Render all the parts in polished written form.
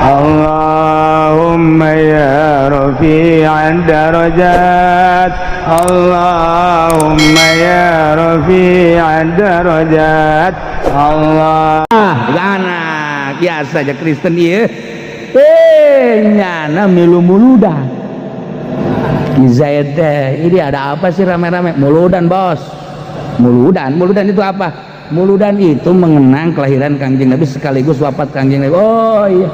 Allahumma ya rafi'ad darajat, Allahumma ya rafi'ad darajat. Allah gana biasa aja Kristen ieu nyana milu muludan Zaid ini ada apa sih rame-rame muludan bos. Muludan itu apa? Muludan itu mengenang kelahiran Kangjeng Nabi sekaligus wafat Kangjeng Nabi. Oh iya,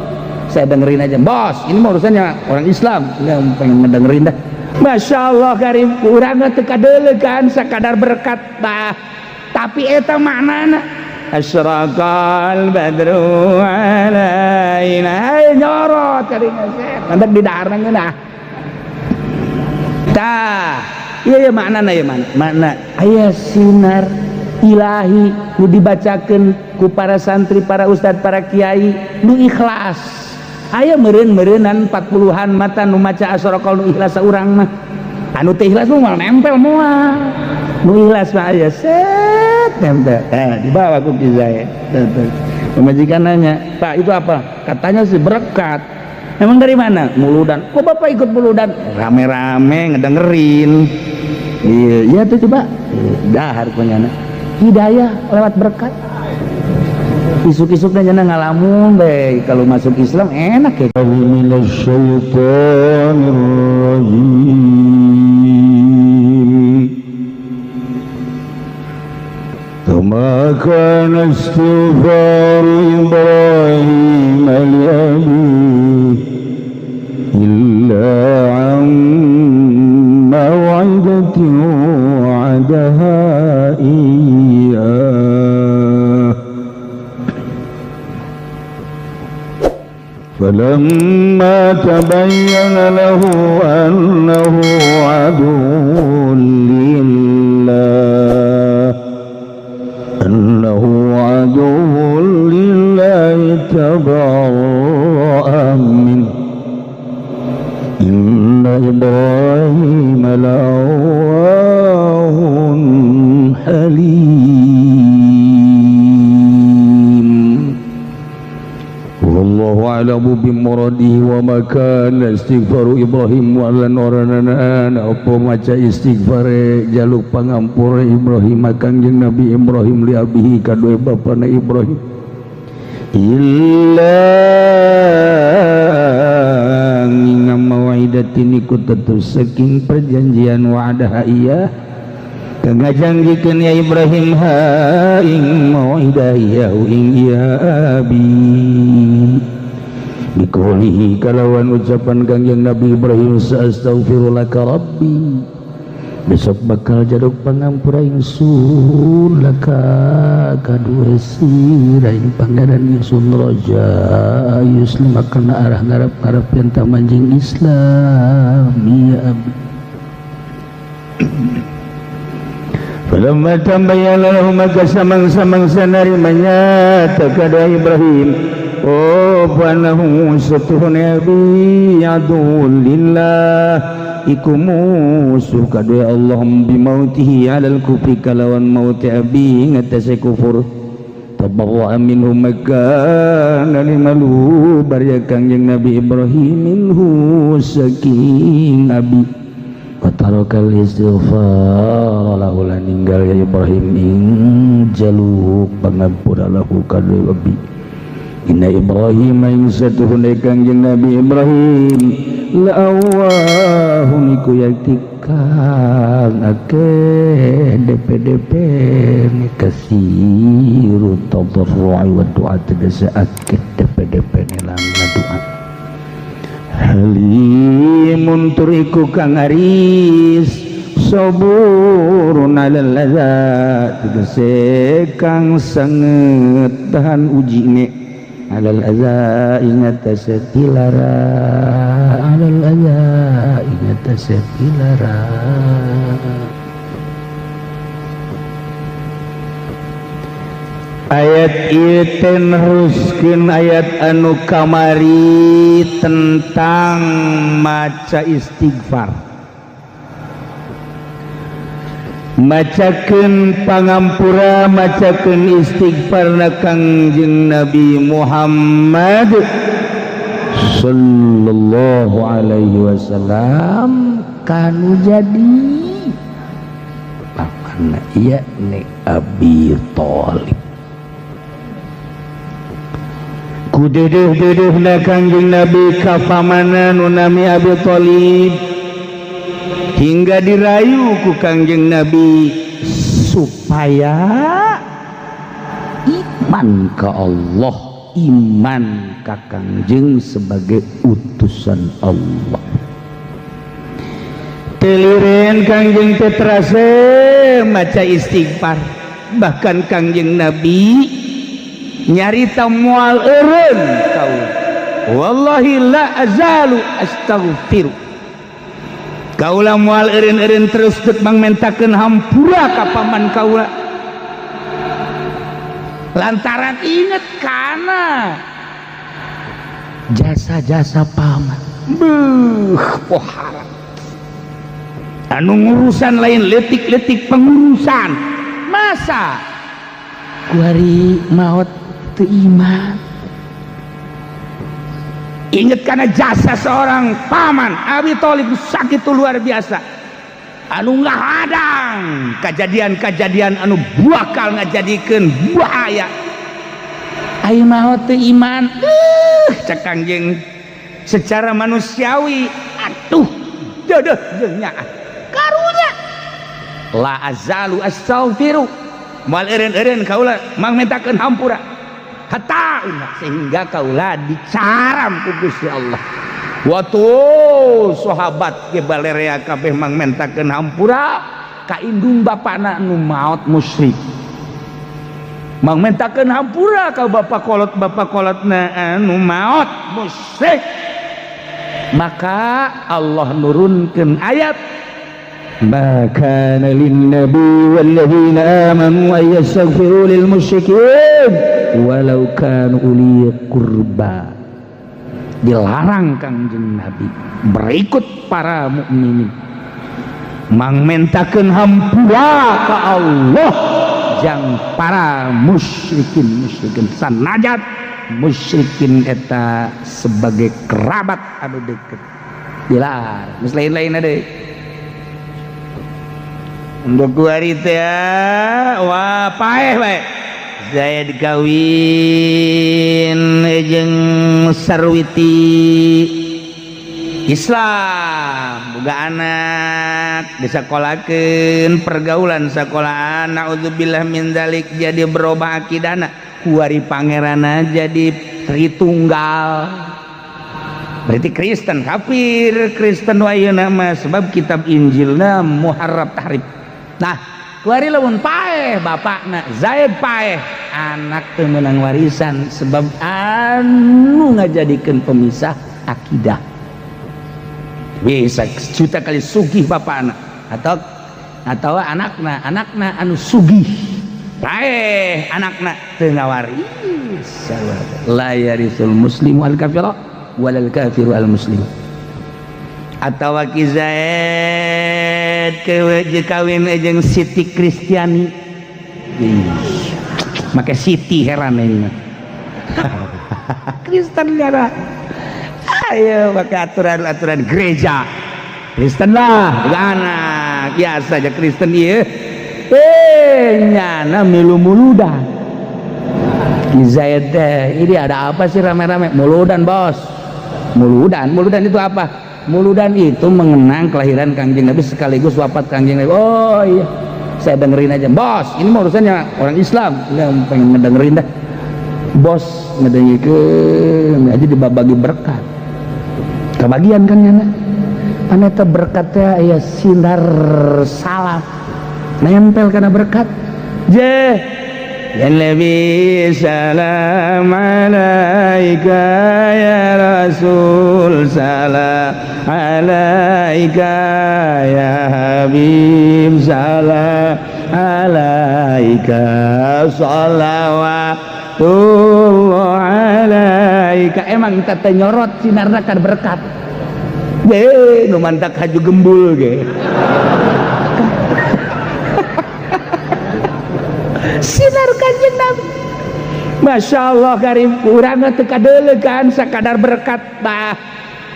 saya dengerin aja bos, ini mau urusannya orang Islam nggak pengen mendengerin dah. Masya Allah karim urang teka deuleu kan sakadar berkat bah, tapi eta maknana asyraqal badru alaina nyorot karing nanti di darang nah tah iya maknana ya makna aya sinar ilahi nu dibacakeun ku para santri, para ustad, para kiai nu ikhlas. Aya meureun-meureunnan 40-an mata nu maca asyraqal nu ikhlas saurang mah. Anu teh ikhlas mah nempel moal. Nu ikhlas mah aya set nempel. Dibawa ku Ki Zaid. Pemajikan nanya, "Pak, itu apa?" Katanya sih berkat. Emang dari mana? Muludan. Kok Bapak ikut muludan? Rame-rame ngedengerin. Iya tuh coba. Dahar punya hidayah lewat berkat. Isuk-isuknya jangan ngalamun deh. Kalau masuk Islam enak ya. وما كان استغفار إبراهيم لأبيه إلا عن موعدة وعدها إياه فلما تبين له أنه عدو تبرأ منه إن إبراهيم لأواه حليم والله أعلم بمراده وما كان استغفار إبراهيم ولا نورana apa maca istighfar jaluk pangampura Ibrahim Kangjeng Nabi Ibrahim li abihi kadue bapana Ibrahim illa ngingam mawaidatin ikut tetus saking perjanjian wa'adah iya kang ngajanggikeun ya Ibrahim ha ing mawaidah iya ing ya abi bikaulihi kalawan ucapan Kangjeng Nabi Ibrahim astaghfirulaka rabbi besok bakal jaduk pangampura ingsun laka kadua sirain pangeran ingsun roja yuslim akan arah ngarap-ngarap yang tamanjing Islam ya abdi falamma tambayyana lahu maka samang-samang sanarimanya takada Ibrahim oh panahu satuhun abi yadul lillah iku musuh kadua Allah bimautihi alal kufri kalawan mauti abi ngatasi kufur tabarra'a minhu maka nalimalu barya Kangjeng Nabi Ibrahim minhu saking abi watarakal istighfar lahu lan ninggal ya Ibrahim ing jaluk pangampura lahu kadua abi inna Ibrahim ing satuhun Kangjeng Nabi Ibrahim la'awahun iku yaktikang ake DP ni kasiru tadarru'i wa du'a tegese ake DP ni lang doa halimun turiku kang aris saburun alal adza tegese kang sanget tahan uji ne alal adza ingat setilara alal adza ingat setilara ayat ieu neruskeun ayat anu kamari tentang maca istighfar macakeun pangampura macakeun istighfar na Kangjeng Nabi Muhammad sallallahu alaihi wasallam kanu jadi pamanna ieu ni Abi Thalib. Ku dedeuh-dedeuhna Kangjeng Nabi ka pamanna nu nami Abi Thalib hingga dirayu ku Kangjeng Nabi supaya iman ka Allah, iman ka Kangjeng sebagai utusan Allah. Telireun Kangjeng teh terase maca istighfar, bahkan Kangjeng Nabi nyarita moal eureun kaula, wallahi la azalu astaghfiru, kaula moal eureun-eureun terus teu mangmentakeun hampura ka paman kaula lantaran inget kana jasa-jasa paman. Beuh pohara anu ngurusan lain letik-letik pengurusan, masa kuari maot teu iman. Inget kana jasa seorang paman Abi Thalib sakitu luar biasa, anu ngahadang kejadian-kejadian anu bakal ngajadikeun bahaya. Ai maot teu iman, cek Kangjeng secara manusiawi atuh deudeuh jeung nyaah karunya la azalu astaghfiru, moal eureun-eureun kaula mangmentakeun hampura hatta sehingga kaula dicaram ku Gusti Allah. Watu sahabat ge balerea kabeh mangmentakeun hampura ka indung bapana nu maot musyrik, mangmentakeun hampura ka bapak kolotna anu maot musyrik. Maka Allah nurunkeun ayat ma kana lin nabi wal ladzina amanu ay yastaghfiru lil musyrikin walau kanu uli qurba. Dilarang Kangjeng Nabi berikut para mukminin mangmentakeun hampura ka Allah jang para musyrikin sanajat musyrikin eta sebagai kerabat anu deket dilarang. Geus lain-lain deui untuk kuari teh wah paeh bae saya dikawin jeung sarwiti Islam, boga anak disakolakeun pergaulan sekolahan, naudzubillah min dzalik, jadi berubah akidana kuari pangerana jadi Tritunggal, berarti Kristen kafir, Kristen wayeuna mah sebab kitab Injilna muharraf tahrif. Nah kuari lamun paeh bapakna Zaid paeh, anak teu meunang warisan sebab anu ngajadikeun pemisah akidah. Bisa juta kali sugih bapakna atau anakna anu sugih paeh anakna teu ngawaris. La yarisul muslimu al kafira walal kafiru al muslim. Atawa Ki Zaid kawin jeung Siti Kristiani, make Siti heran ini Kristen nya. Ayo pakai aturan gereja Kristen lah, anak biasa aja Kristen ieu. Nyana milu muludan. Ki Zaid ini ada apa sih rame-rame? Muludan bos. Muludan itu apa? Muludan itu mengenang kelahiran Kangjeng Nabi sekaligus wafat Kangjeng Nabi. Oh iya, saya dengerin aja bos, ini mau urusannya orang Islam, yang pengen ngedengerin dah bos, ngedengikeun aja dibagi berkat kebagian kan nyana ane teh berkatnya aya sinar salam nempel karena berkat je ya Nabi salam alaika ya Rasul salam alaika ya Habib salam alaika salawatullah alaika. Emang tete nyorot sinarna kan berkat ge nu mantak haju gembul ge sinar Kanjeng Nabi Masya Allah karim urang teka deuleu kan sakadar berkat bah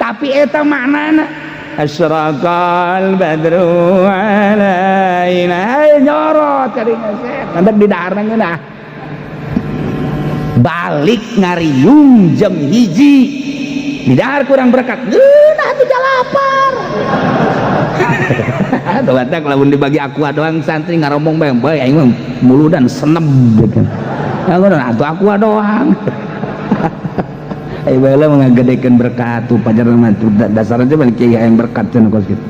tapi eta maknana asyraqal badru alaina nyorot karing nanti di daharna ngeunah balik ngariung jam hiji di dahar kurang berkat ngeunah teh lapar tuh batak lamun dibagi aqua doang santri ngaromong bae aing mah muludan senep gitu. Aku aqua doang. Ayo bae mengagedekeun berkat tu pajar mah dasarna balik kiai yang berkat cenah kos kitu.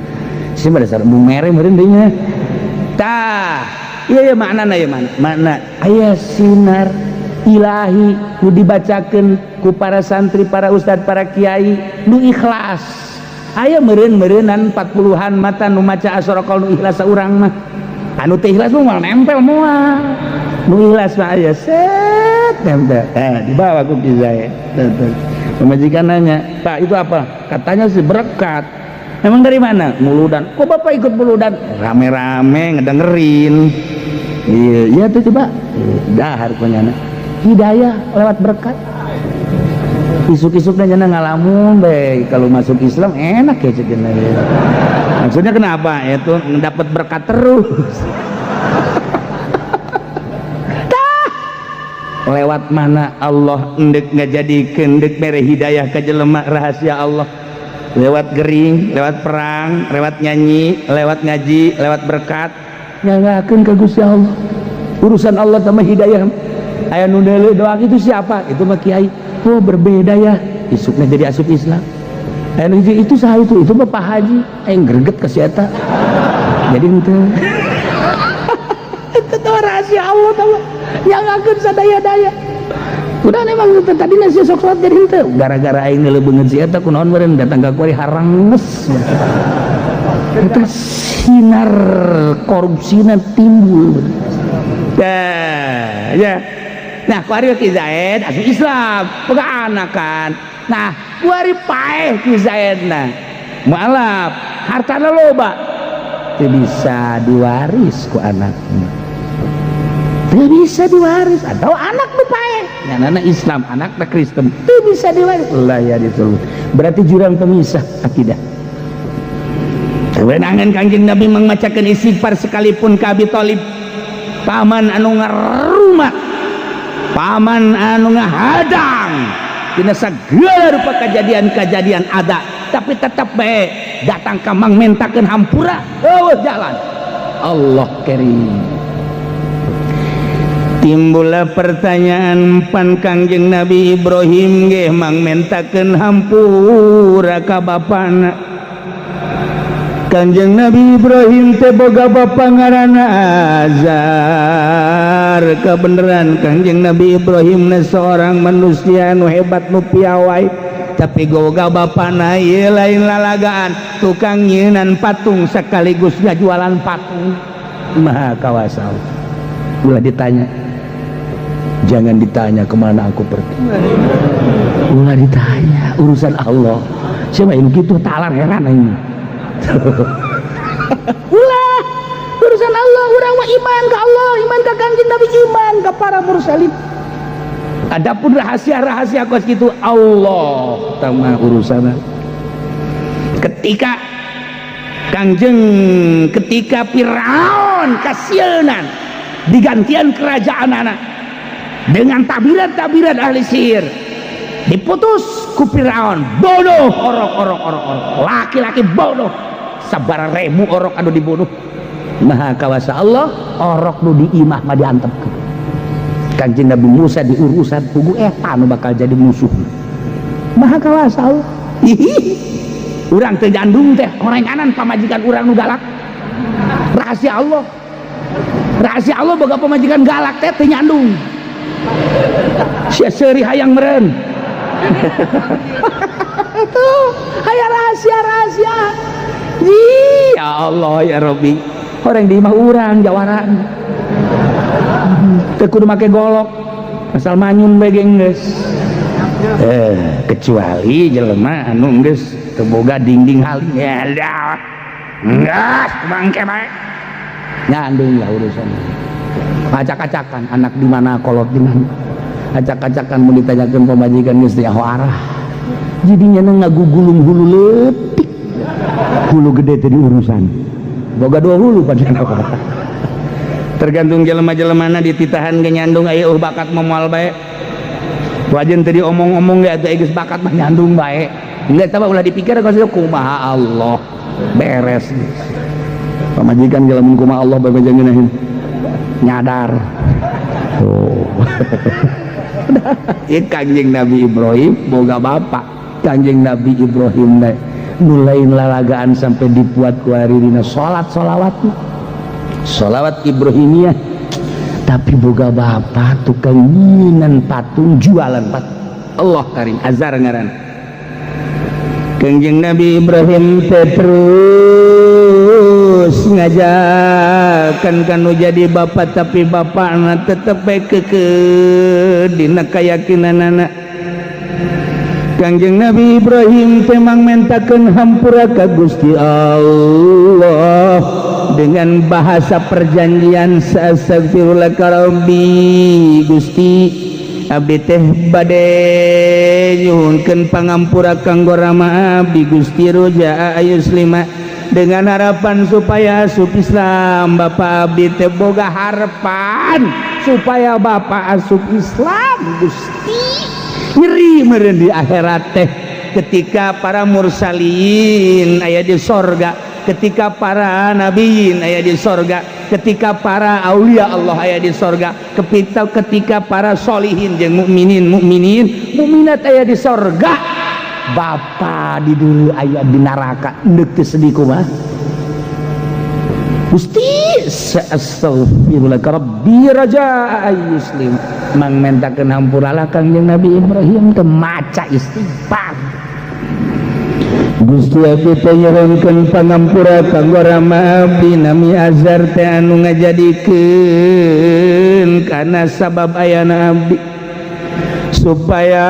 Sim dasar bung mere meureun deui nya. Tah, ieu maknana ieu makna aya sinar ilahi nu dibacakeun ku para santri, para ustad, para kiai nu ikhlas. Aya meureun-meureunan 40-an mata nu maca asyraqal nu ikhlas saurang mah. Anu teh ikhlas mah nempel moal. Nu ikhlas mah aya set nempel. Dibawa ku Ki pemajikan nanya, "Pak, itu apa?" Katanya sih berkat. Emang dari mana? Muludan. Kok Bapak ikut muludan? Rame-rame ngedengerin. Iya tuh coba. Dahar punya hidayah lewat berkat. Isuk-isuknya jana ngalamun baik kalau masuk Islam enak ya cekina. Maksudnya kenapa? Itu dapat berkat terus. Lewat mana Allah endek ngajadikeun endek mere hidayah ka jelema rahasia Allah lewat gering, lewat perang, lewat nyanyi, lewat ngaji, lewat berkat nyanggakeun ka Gusti Allah. Urusan Allah sama hidayah aya nu deuleu doa itu siapa? Itu mah kiai. Oh berbeda ya isuknya jadi asup Islam. Aya nu itu saha itu mah Pak Haji aing greget ka si eta. Jadi henteu. Itu rahasia Allah tahu. Yang akan sadaya-daya udah memang tadi nasi sok sholat jadi henteu gara-gara aing leubeungeun si eta kunaon meureun datang ka kuari haranges eta sinar korupsina timbul ya nah kuari Ki Zaid asup Islam boga anak kan nah kuari paeh Ki Zaidna mualaf hartana loba teu bisa diwaris ku anaknya. Tidak bisa diwaris atau anak lupae anak Islam anak Kristen itu bisa diwaris lah ya ditulis berarti jurang pemisah akidah kewenangan Kanjeng Nabi memacakan istighfar sekalipun ka Abi Thalib paman anu ngarumah paman anu ngahadang dina sagala rupa kejadian-kejadian ada tapi tetap bae datang ka mang mentakeun hampura jalan Allah karim. Timbullah pertanyaan pan Kangjeng Nabi Ibrahim ge mang mentakeun hampura ka bapana. Kangjeng Nabi Ibrahim teh boga bapa ngaranna Azar. Kebeneran Kangjeng Nabi Ibrahim na seorang manusia nu hebat nu piawai tapi boga bapana ieu lain lalagaan tukang nyeunan patung sekaligus ngajualan patung. Maha kawasa. Ulah ditanya jangan ditanya kemana aku pergi. Ulah ditanya urusan Allah. Siapa yang gitu talar heran ini. Ulah urusan Allah. Urang mah iman ke Allah, iman ke Kanjeng Nabi, iman ke para mursalin. Adapun rahasia-rahasia kos gitu Allah tama urusanna. Ketika Firaun kasienan digantian kerajaan anak dengan tabiran-tabiran ahli sihir diputus ku Firaun bodoh orok laki-laki bodoh sabaraha ribu orok anu dibunuh maha kawasa Allah orok nu diimah mah diantepkeun Kanjeng Nabi Musa diurusan pugu eta nu bakal jadi musuh maha kawasa Allah urang teh jandung teh korenganan pamajikan urang nu galak rahasia Allah boga pamajikan galak teh teu nyandung sia seuri hayang meureun itu hayang rahasia ya Allah ya Rabbi orang di imah urang jawaran teu kudu make golok asal manyun bae geus kecuali jelema anu geus teu boga dinding haling ya enggak bangke bae nyandung lah urusan acak-acakan anak di mana kolot di mana acak-acakan mau ditanyakan pemajikan geus teh arah jadinya ngagugulung hulu leutik hulu gede teh urusan boga 2 hulu padahal tergantung jelema-jelemana dititahan ge nyandung aya bakat moal bae wajen tadi omong-omong ge atuh geus bakat mah nyandung bae enggak tambah ulah dipikir kalau kumaha Allah beres pamajikan jelema kumaha Allah bae jangeun nyadar tuh ieu Kangjeng Nabi Ibrahim boga bapak Kangjeng Nabi Ibrahim teh mulai lalagaan sampai dipuat ku haririna sholawat Ibrahimiyah tapi boga bapak tukang nyinan patung jualan patung Allah karim azar ngaran Kangjeng Nabi Ibrahim teh terus ngajakan kanu jadi bapak tapi bapakna tetep kekeh dina kayakinanana Kangjeng Nabi Ibrahim temang mentakeun hampura ka Gusti Allah dengan bahasa perjanjian astagfirullaka rabbi Gusti abdi teh bade nyuhunkeun pangampura kanggo rama abdi Gusti roja ayuslima dengan harapan supaya asup Islam bapak abdi teh boga harapan supaya bapak asup Islam Gusti nyeri meureun di akhirat teh ketika para mursalin aya di sorga ketika para nabiin aya di sorga ketika para aulia Allah aya di sorga ketika para solihin jeung mukminat aya di sorga bapa di dulu aya di neraka neuk teu sedih kumaha Gusti astagfirullaka rabbi raja muslim mang mentakeun hampuralah Kangjeng Nabi Ibrahim teu maca istighfar Gusti abdi teh nyuhunkeun pangampura kanggo rama abdi nami Azar teh anu ngajadikeun kana sabab ayana abdi supaya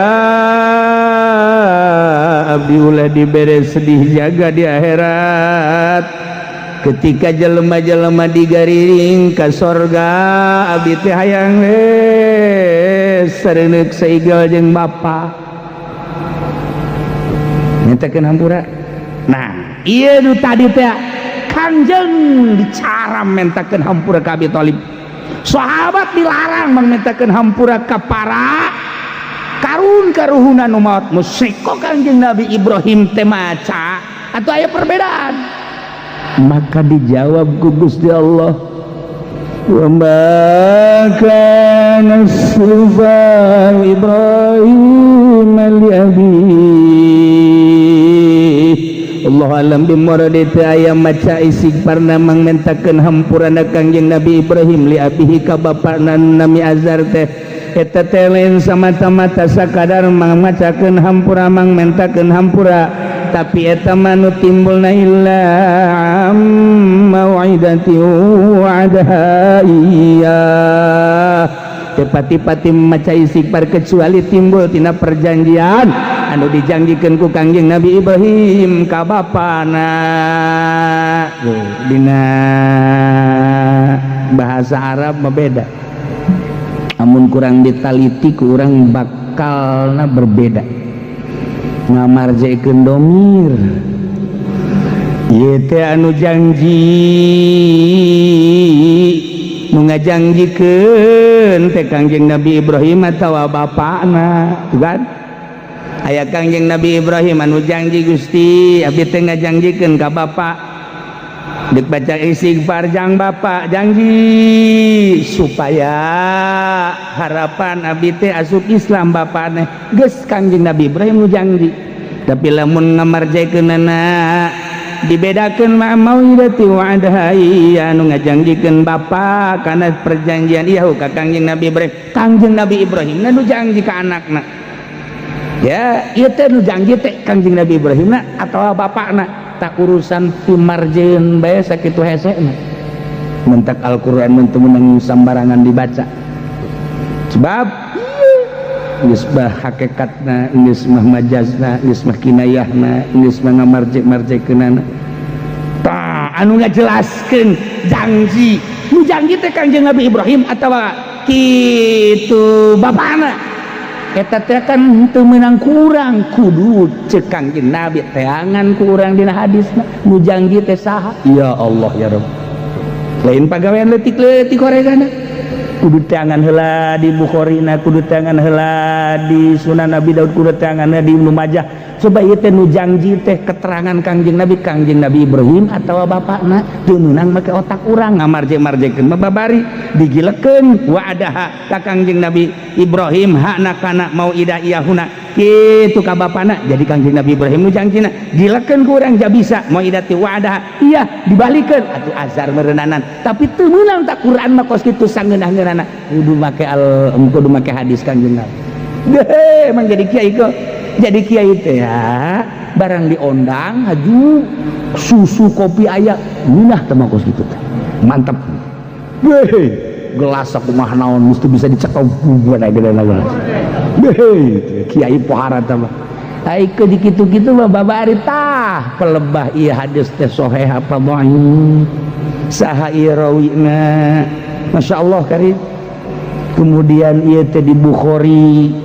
abdi ulah dibere sedih jaga di akhirat ketika jelema-jelema digariring ka sorga abdi teh hayang sareuneup saigal jeung bapa nyatakeun hampura nah ieu nu tadi teh Kangjeng dicaram mentakeun hampura ka Abi Thalib sahabat dilarang mentakeun hampura ka para karuhuna nu maot musyrik kok Kangjeng Nabi Ibrahim teh maca atau aya perbedaan maka dijawab ku Gusti Allah wa ma kana istighfar Ibrahim li abi Allah alam bimuradi teu aya maca istighfar namang mentakeun hampurana Kangjeng Nabi Ibrahim li abihi ka bapana nami Azar teh eta teh lain samata-mata sakadar macakeun hampura mang mentakeun hampura tapi eta manu timbulna illa mau'idati wa'adaha iya tepati-pati maca istighfar kecuali timbul tina perjanjian anu dijanjikeun ku Kangjeng Nabi Ibrahim ka bapana dina bahasa Arab mah beda amun kurang ditaliti ku urang bakalna berbeda ngamarjekeun domir ieu teh anu janji nu ngajanjikeun teh Kangjeng Nabi Ibrahim atawa bapana tuh kan aya Kangjeng Nabi Ibrahim anu janji Gusti abdi teh ngajanjikeun ka bapa deuk baca istighfar jang bapa janji supaya harapan abdi teh asup Islam bapana geus Kangjeng Nabi Ibrahim nu janji tapi lamun ngamarjaikeunana dibedakeun ma mau'idati wa'adaha anu ngajanjikeun bapa kana perjanjian ieu ka Kangjeng Nabi Ibrahim Kangjeng Nabi Ibrahim nu janji ka anakna ya ieu teh nu janji teh Kangjeng Nabi Ibrahim atawa bapana tak urusan pimarjeun bae sakitu hesena mentak Al-Qur'an mun teu meunang sambarangan dibaca sebab geus bah hakikatna geus mah majazna geus mah kinayahna geus mah ngamarjek-marjekeunana tah anu ngajelaskeun janji nu janji teh Kangjeng Nabi Ibrahim atawa kitu bapana eta teh kan teu meunang kurang kudu ceuk Kangjeng Nabi teangan kurang dina hadisna nu janji teh saha ya Allah ya Rabb lain pagawean leutik-leutik koregana kudu teangan heula di Bukhari-na kudu teangan heula di Sunan Abi Daud kudu teangan heula di Ibnu Majah coba ieu teh nu janji teh keterangan Kangjeng Nabi Ibrahim atawa bapakna teu meunang make otak urang ngamarje-marjekeun mah babari digilekeun wa'adaha ka Kangjeng Nabi Ibrahim hakna kana mau'idah iyahuna kitu ka bapana jadi Kangjeng Nabi Ibrahim nu janjina gilekeun ku urang ja bisa mau'idati wa'adaha iya dibalikeun atuh azar meureunnanan tapi teu meunang tak Quran mah kos kitu sangeunah-ngeunana kudu make hadis Kangjeng Nabi deh emang jadi kiai kok jadi kiai teh ya barang diondang haju susu kopi aya munah teh kos kitu teh mantep weh gelas kumaha naon mesti bisa dicekau bubuan aya geuna gelas weh kiai pohara teh mah ai ke dikitu-kitu mah babari tah pelebah ieu hadis teh sahih apa dhaif saha ieu rawina masyaallah karim kemudian ieu teh di Bukhari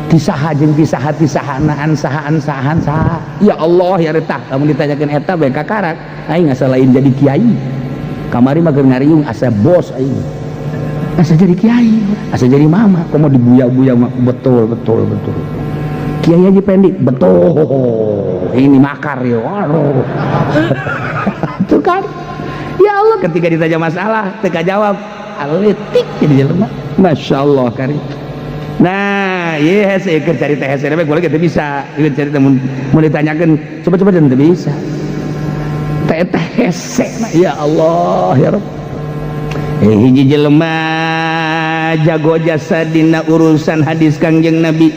tisaha jeung tisaha-tisahanaan sahaan ya Allah ya retah lamun ditanyakeun eta bae kakarak aing asa lain jadi kiai kamari mah keur ngariung asa bos aing asa jadi kiai asa jadi mama komo dibuya-buya betul kiai aja pendik betul ini makar ya waduh itu kan ya Allah ketika ditanya masalah teka jawab aletik jadi jelema masyaallah karim. Nah, iya hese keur carita hese bae boleh teu bisa. Ieu carita mun ditanyakeun coba-coba dan teu bisa. Teh hese ya Allah ya Rabb. Hiji jelema jago jasa dina urusan hadis Kangjeng Nabi.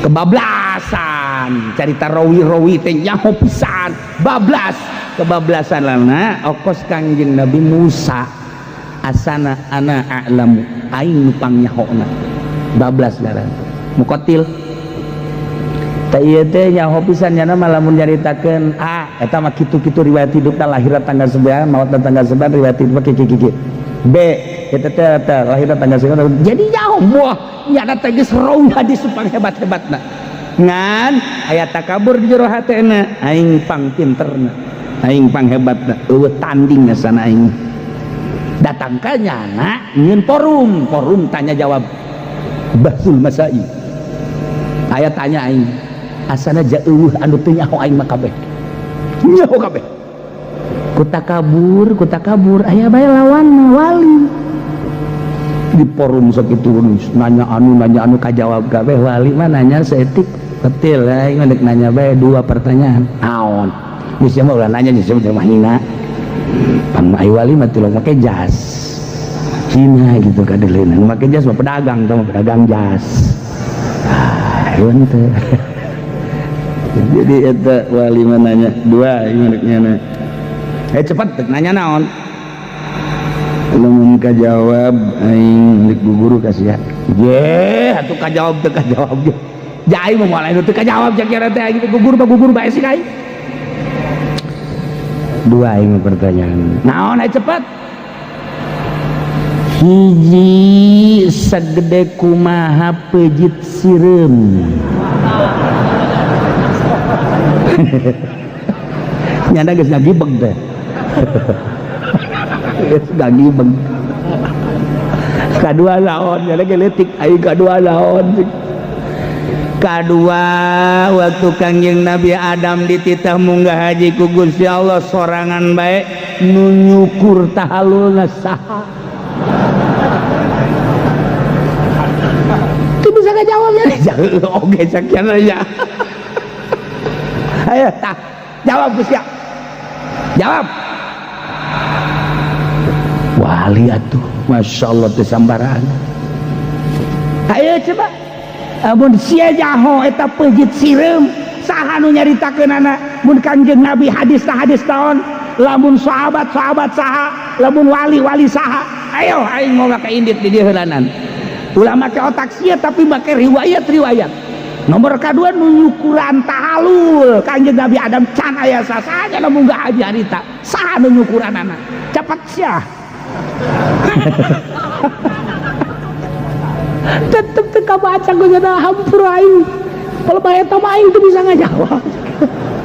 Kebablasan, carita rawi-rawi teh nyaho pisan. Bablas, kebablasan lana okos Kangjeng Nabi Musa. Asana ana a'lamu aing nupang nyahona. bablas ngaran mukotil teh ieu teh nyaho pisan nya mah lamun nyaritakeun eta mah kitu-kitu riwayat hidupna lahirna tanggal 9 maotna tanggal 9 riwayat hidup kieu B eta teh lahirna tanggal 9 jadi nyaho moh nya teh geus rawi hadis supang hebat-hebatna ngan aya takabur di jero hatena aing pang pinterna aing pang hebatna eueuh tandingna sana aing datang ka nyana nyieun forum tanya jawab Basul Masai aya tanya aing asana jauh anu teu nyaho aing mah kabeh nyaho kabeh kutakabur aya bae lawan wali di forum sakitu nanya anu kajawab kabeh wali mah nanya seetik betul aing mah nanya bae 2 pertanyaan naon geus mah ulah nanya geus mah hina pan wali mah teu make jas Cina gitu kadeleuna nu make jas mah pedagang jas ente jadi eta wali mah nanya 2 ieu cepat nanya naon lamun kajawab aing lik guru kasih ya ye atuh kajawab teu kajawab jai mah moal anu teu kajawab jakira teh gitu gugur bae sih kai 2 aing pertanyaan naon aya cepat hiji sagede kumaha pejit sireum nyana geus ngagibeg teh geus ngagibeg kadua naon nyana ge leutik aing kadua naon kadua waktu Kangjeng Nabi Adam dititah munggah haji ku Gusti Allah sorangan bae nu nyukur tahalulna saha jawabnya oke sekian aja ayo jawab Gus ya jawab wali atuh Masya Allah teh sambaran ayo coba amun sia jaho eta pejit sireum saha nu nyaritakeunana mun Kangjeng Nabi hadis taon lamun sahabat saha lamun wali saha ayo aing mau ka indit di dieu heulanan ulah make otak sia tapi make riwayat nomor kedua nunyukuran tahalul Kangjeng Nabi Adam can aya sasaja na munggah haji harita saha nu nyukuranana cepat sia tetep kabaca gue jadi hampur aing kalau bahaya sama aing tuh bisa ngajawab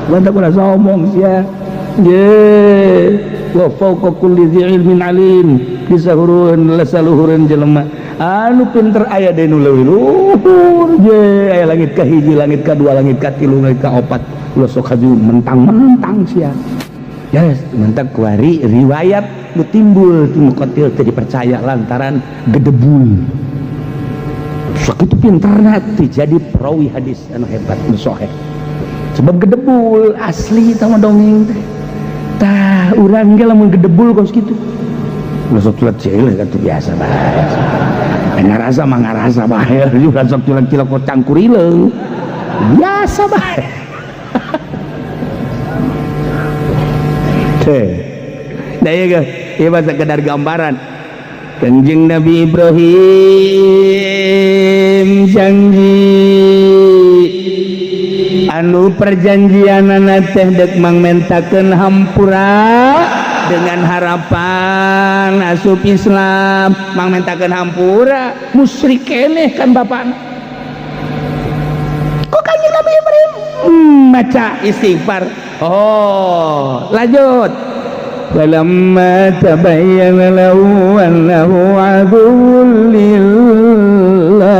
mantap udah ngomong sih ya wa fawqa kulli dzi ilmin alim disahureun lasaluhureun jelema anu pinter aya deui nu leuwih luhur ye aya langit ka hiji langit ka dua langit ka tilu langit ka opat ulah sok haju mentang-mentang sia ya mentak kuari riwayat nu timbul ti muqatil teu dipercaya lantaran gedebul sakitu pinterna teh jadi perawi hadis anu hebat nu sahih sebab gedebul asli tama dongeng teh tah urang ge lamun gedebul kos kitu ulah sok culat cileuk atuh biasa bae ngarasa mah ngarasa bae ulah sok culat-culat kok cangkurileung biasa bae teh da ieu ge ieu sekedar gambaran Kanjeng Nabi Ibrahim janji anu perjanjianana teh dek mangmentakeun hampura dengan harapan asup Islam mangmentakeun hampura musyrik keneh kan bapakna kok Kanjeng Nabi Ibrahim maca istighfar oh lanjut walamma tabayyana lahu annahu aduwwun lillah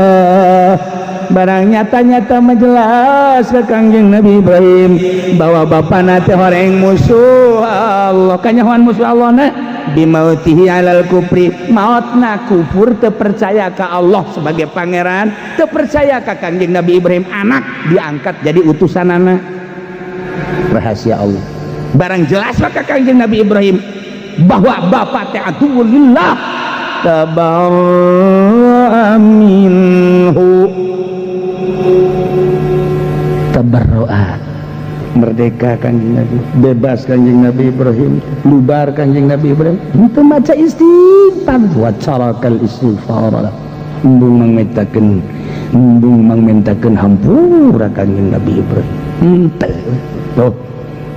barang nyata-nyata menjelas ke Kanjeng Nabi Ibrahim bahwa bapana teh horeng musuh Allah kanyahoan musuh Allah na bimautihi alal kufri mautna kufur teu percaya ka Allah sebagai pangeran teu percaya ka Kanjeng Nabi Ibrahim anak diangkat jadi utusanana rahasia Allah barang jelas maka Kanjeng Nabi Ibrahim bahwa bapak teh aduwwun lillah tabarra'a minhu tabarro'a merdeka Kanjeng Nabi bebas Kanjeng Nabi Ibrahim lubar Kanjeng Nabi Ibrahim itu maca istighfar wa carakal istighfar embung mangmentakeun hampura Kanjeng Nabi Ibrahim henteu tuh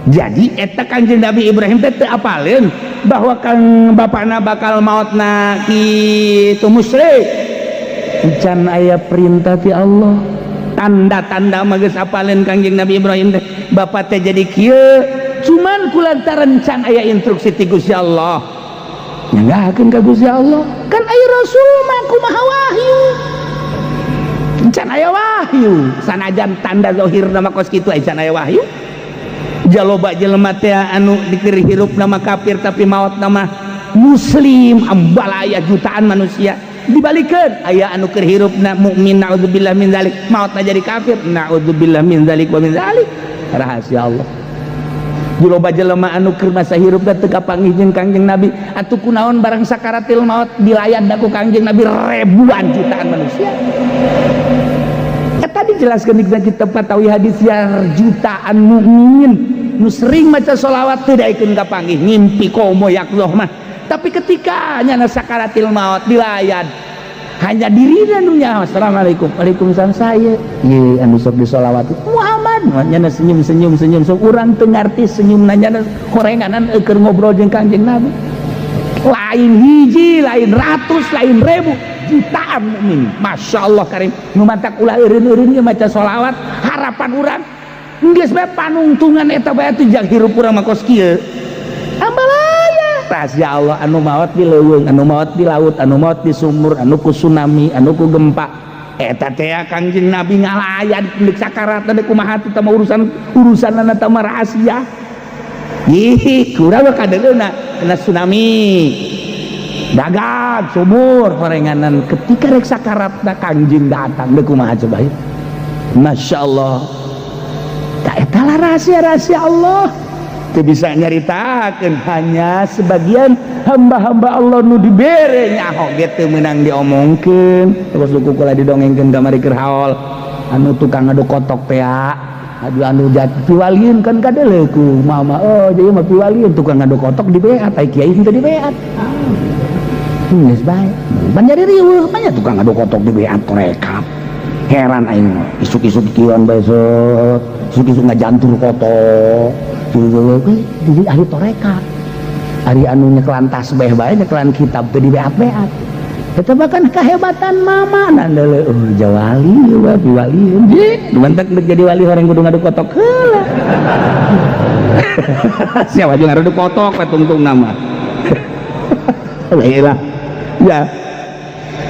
jadi eta Kanjeng Nabi Ibrahim teh teu apaleun bahwa kang bapana bakal mautna kitu musyrik can aya perintah ti Allah tanda-tanda mah geus apaleun Kanjeng Nabi Ibrahim teh bapak teh jadi kieu cuman kulantaran can aya instruksi ti Gusti Allah nyanggakeun ka Gusti Allah kan aya rasul mah kumaha wahyu can aya wahyu sanajan tanda zahirna mah kos kitu aya can aya wahyu jaloba jelema teh anu dikir hirup nama kafir tapi maut nama muslim ambalaya jutaan manusia dibalikeun aya anu keur hirupna mukmin naudzubillah min zalik mautna jadi kafir naudzubillah min zalik wa min zalik rahasia Allah jaloba jelema anu keur masa hirupna teu kapanggih jeung Kanjeng Nabi atuh kunaon barang sakaratil maut dilayan ku Kanjeng Nabi ribuan jutaan manusia tadi jelaskan di kitab Fatawi hadis ya jutaan mukmin nu sering maca sholawat teu daekeun kapanggih ngimpi komo yakzoh mah tapi ketika nyana sakaratil maut dilayan hanya dirina nu nyaho assalamualaikum waalaikumsalam saya ye anu sok disolawat Muhammad nyana senyum sok urang teu ngarti senyumna nyana korenganan keur ngobrol jeung Kanjeng Nabi lain hiji lain ratus lain ribu jutaan mukmin Masya Allah karim numantak ulah eureun-eureun maca sholawat harapan urang geus bae panungtungan eta bae teh jak hirup urang mah kos kieu ambalaya rahasia Allah anu maot di leuweung anu maot di laut anu maot di sumur anu ku tsunami anu ku gempa eta teh Kanjeng Nabi ngalayan deuk sakarat teh kumaha teh mah urusanna teh mah rahasia ih kurang kadeuna kena tsunami dagang sumur horenganan ketika rek sakaratna Kanjeng datang deuk kumaha coba ieu Masya Allah tak eta lah rahasia-rahasia Allah teu bisa nyaritakeun hanya sebagian hamba-hamba Allah nu dibere nyaho ge teu meunang diomongkeun terus suku kula didongengkeun kamari keur haol anu tukang adu kotok teh anu jatuh piwalieun kan kadeuleu ku mama oh jadi mah piwalieun tukang adu kotok di beat ai kiai teu di beat geus bae ban jadi riweuh banyak tukang adu kotok di beat rekap heran aing isuk-isuk kieuan bae isuk-isuk ngajantur kotok jadi ahli toreka hari anu nyekelan tasbih bae nyekelan kitab teu di beat-beat Tetapakan kehebatan mama nandele jawali wali mantak jadi wali orang kudu ngadu kotok heula. Siapa jeung ngadu kotok tungtung nama. Baiklah. Ya.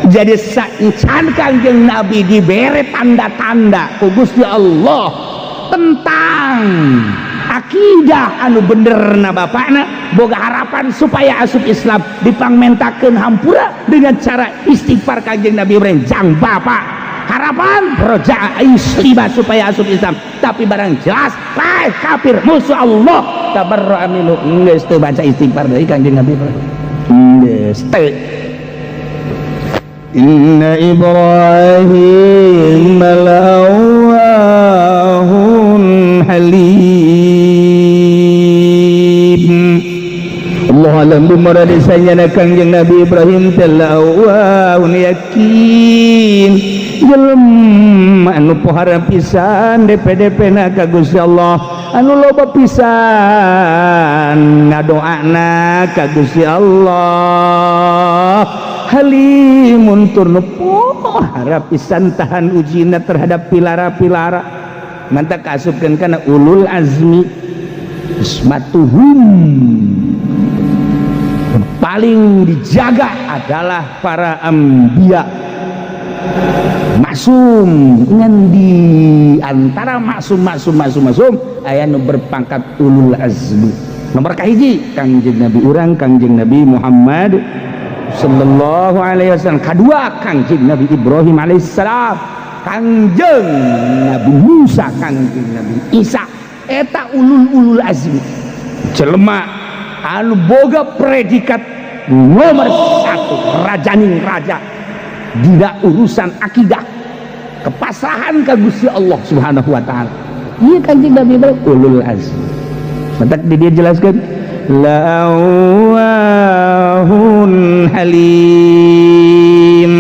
Jadi saencan Kangjeng Nabi dibere tanda-tanda ku Gusti Allah tentang akidah anu bener na bapakna boga harapan supaya asup Islam dipangmentakeun hampura dengan cara istighfar Kangjeng Nabi Ibrahim jang bapak harapan roja istiba supaya asup Islam tapi barang jelas lain kafir musuh Allah tabarra minhu geus teu baca istighfar dari Kangjeng Nabi Ibrahim geus teu. Inna Ibrahim la'awwahun halim. Allah alam bumaranisanya Kangjeng Nabi Ibrahim telawahun yakin jelema anu pohara pisan DP na ka Gusti Allah anu loba pisan ngadoana ka Gusti Allah halimun turnu pohara pisan tahan ujina terhadap pilara-pilara mantap kasupkeun kana ulul azmi ismatuhum paling dijaga adalah para ambiya maksum ngan di antara maksum aya nu berpangkat ulul azmi nomor kahiji Kangjeng Nabi urang Kangjeng Nabi Muhammad sallallahu alaihi wasallam kadua Kangjeng Nabi Ibrahim alaihissalam Kangjeng Nabi Musa Kangjeng Nabi Isa eta ulul azmi jelema anu boga predikat nomor 1 rajaning raja dina urusan akidah kepasrahan ka Gusti Allah Subhanahu wa taala. Ieu Kangjeng Nabi Ibrahim ulul azmi. Matak di dia jelaskan la'awahun halim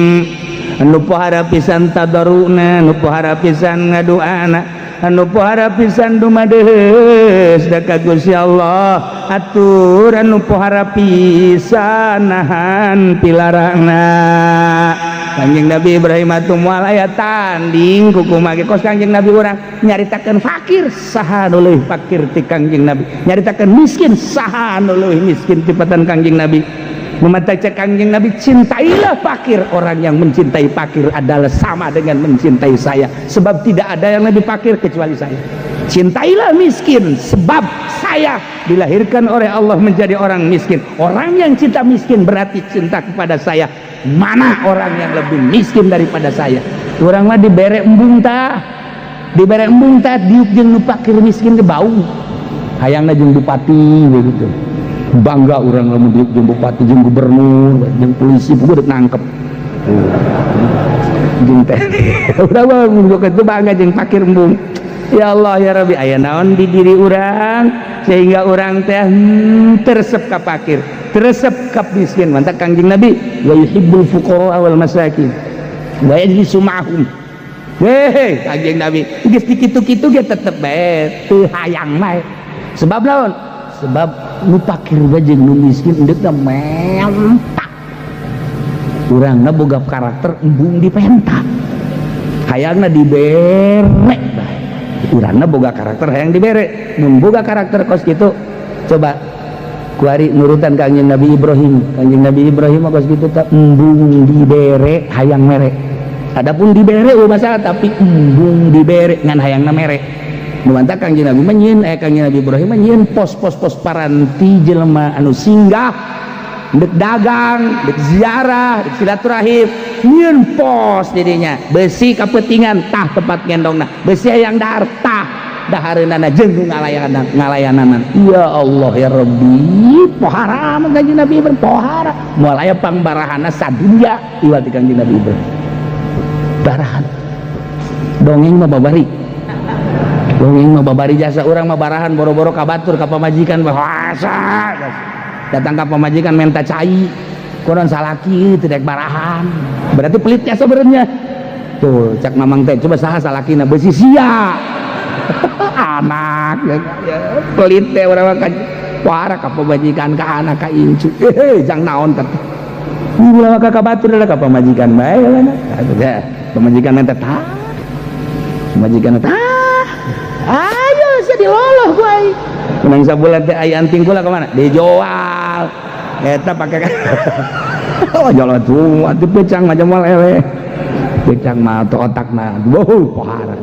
anu pohara pisan tadarruna anu pohara pisan ngadoana anu pohara pisan dumadeus da ka Gusti Allah atur anu pohara pisan nahan pilarana Kangjeng Nabi Ibrahim atuh moal aya tanding kumaha kos Kangjeng Nabi urang nyaritakeun fakir saha nu leuwih fakir ti Kangjeng Nabi nyaritakeun miskin saha nu leuwih miskin ti patan Kangjeng Nabi memataca Kangjeng Nabi cintailah fakir orang yang mencintai fakir adalah sama dengan mencintai saya sebab tidak ada yang lebih fakir kecuali saya cintailah miskin sebab saya dilahirkan oleh Allah menjadi orang miskin orang yang cinta miskin berarti cinta kepada saya mana orang yang lebih miskin daripada saya orang mah dibere embung tah diuk jeung nu fakir miskin ke bau hayangna jeung bupati begitu bangga orang lamun diuk jeung bupati jeung gubernur jeung polisi pun udah nangkep jeung teh udah mun kitu bangga jeung fakir embung ya Allah ya Rabbi aya naon di diri urang sehingga urang teh teresep ka fakir teresep ka miskin mantap Kangjeng Nabi wa yuhibbul fuqara wal masakin wa yajlisu ma'hum heh Kangjeng Nabi geus dikitu-kitu ge tetep bae teu hayang bae sebab naon sebab nu fakir jeung nu miskin endeuna mentak urangna boga karakter embung dipenta hayangna dibere bae urangna boga karakter hayang dibere mun boga karakter kos kitu coba kuari nurutan Kangjeng Nabi Ibrahim Kangjeng Nabi Ibrahim kos kitu teh embung dibere hayang mere adapun dibere masalah tapi embung dibere ngan hayangna mere nu mantap Kangjeng Nabi menyin Kangjeng Nabi Ibrahim menyin pos-pos paranti jelema anu singgah dek dagang dek ziarah dek silaturahim nyin pos dirinya besi kapetingan tah tempat ngendongna besi hayang dahar tah dahareunana jeung ngalayanan ya Allah ya Rabbi pohara Kangjeng Nabi Ibrahim pohara moal aya pangbarahanna sadunya iwal ti Kangjeng Nabi Ibrahim barahan dongeng mah babari jasa urang mah barahan boro-boro ka batur ka pamajikan bahasa datang ka pamajikan minta cai konon salaki teu dek barahan berarti pelitnya sebenarnya tuh cak mamang teh coba saha salakina besi sia anak pelit teh urang mah para ka pamajikan ka anak ka incu jang naon teh Ulah maka kabatur lah ka pamajikan bae lah na. Ya, pamajikan nanti tah. Pamajikan tah. Ayo saya diloloh gue. Menang sabulan teh aya anting kula ka mana? Dijual. Eta pakai oh jalan tuh, atuh pecang macam lele. Pecang mah atau otak mah. Wow, parah.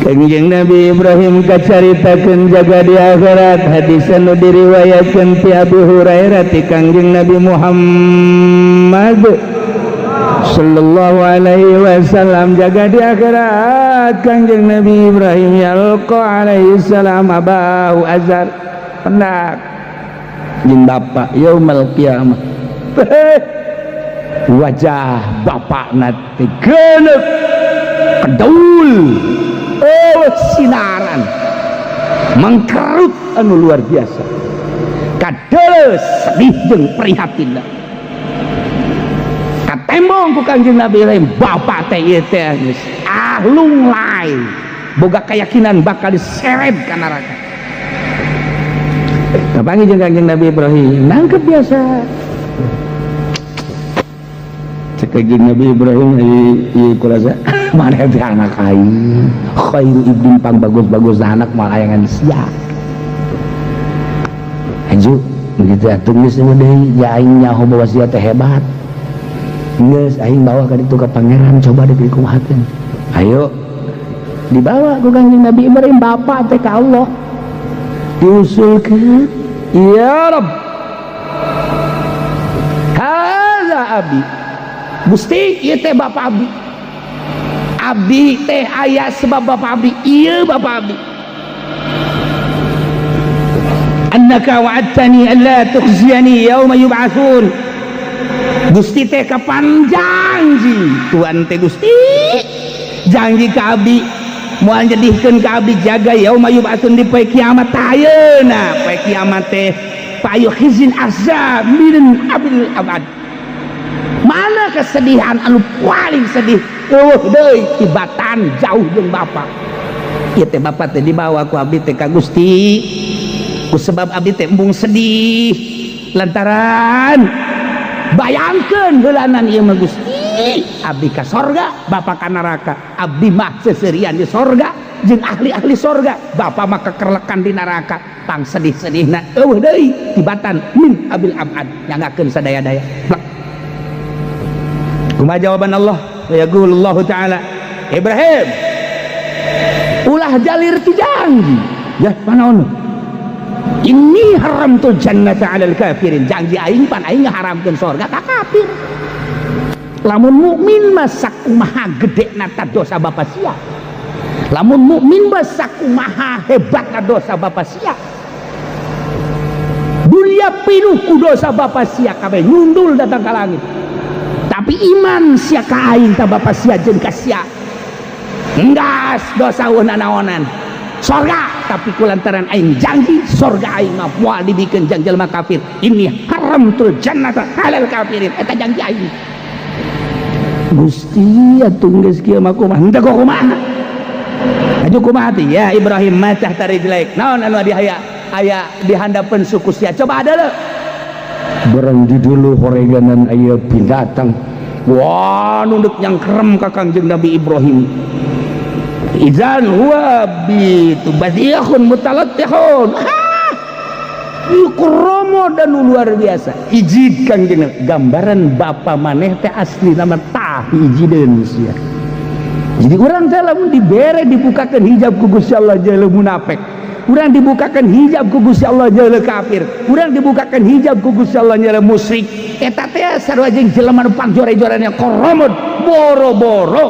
Kanjeng Nabi Ibrahim kacaritakeun jaga di akhirat hadis anu diriwayatkeun ti Abu Hurairah ti Kanjeng Nabi Muhammad sallallahu alaihi wasallam jaga di akhirat Kanjeng Nabi Ibrahim yalqa alaihi salam abahu azar pendak jeung bapa yaumul qiyamah wajah bapakna teh geuleuh kedul sinaran mengkerut anu luar biasa kadeuleuh sedih jeung prihatin katembong ku Kanjeng Nabi Ibrahim bapak teh ieu teh geus ahlung lain boga keyakinan bakal diseret ka neraka kapangi jeung Kanjeng Nabi Ibrahim nangkep biasa cek Kanjeng Nabi Ibrahim ieu kurasa mana teh anak aing khairu ibnin pang bagus-bagus anak malayangan sia anju begitu atuh geus deui ya aing nyaho bawa sia teh hebat geus aing bawa ka ditu ka pangeran coba diberi kumahakeun ayo dibawa ku Kanjeng Nabi Ibrahim bapak teh ka Allah diusulkeun ya Rabb haza abi Gusti ieu teh bapak abdi abdi teh aya sebab bapak abdi iya bapak abdi annaka wa'adtani alla tukhziyani yauma yub'atsun Gusti teh kapan janji Tuhan teh Gusti janji ka abdi moal nyedihkeun ka abdi jaga yauma yub'atsun di poe kiamat ayeuna poe kiamat teh payu khizin azab min abil abad mana kesedihan anu paling sedih deui tibatan jauh jeung bapak ieu teh bapak teh dibawa ku abdi teh ka Gusti ku sebab abdi teh embung sedih lantaran bayangkeun heulanan ieu mah Gusti abdi ka sorga bapak ka neraka abdi mah seserian di sorga jeung ahli-ahli sorga bapak mah kekerlekan di neraka pang sedih-sedihna eueuh deui tibatan min abil abad nyanggakeun sadaya-daya kumaha jawaban Allah yaqulullahu ta'ala Ibrahim ulah jalir ti janji ya panaon inni haramtul jannata 'alal kafirin janji aing pan aing ngaharamkeun surga ka kafir lamun mukmin mah sakumaha gedena ta dosa bapa sia lamun mukmin mah sakumaha hebatna dosa bapa sia dunia pinuh ku dosa bapa sia kabeh nyundul datang ka langit tapi iman sia ka aing ta bapa sia jeung ka sia enggas dosa naonan sorga tapi kulantaran aing janji sorga aing mah moal dibikeun jeung jelema kafir ini haramtul jannata halal kafirin eta janji aing Gusti atuh geus kieu mah kumaha henteu kumaha aju kumaha teh ya Ibrahim macah tarijlaik naon anu aya di handapeun suku sia coba ada leuh berang di dulu horeganan aya binatang wah nunduk yang kerem ka Kanjeng Nabi Ibrahim izan huwa bitu badiyahun mutalattihun ikromo dan luar biasa ijid Kanjeng gambaran bapa maneh teh asli nama tah ijideun sia jadi urang teh lamun dibere dibukakeun hijab ku Gusti Allah jalu munafik urang dibukakan hijab ku Gusti Allah jalan kafir urang dibukakan hijab ku Gusti Allah jalan musyrik eta teh sarua jeung jelema nu pangjore-jorana koromod boro-boro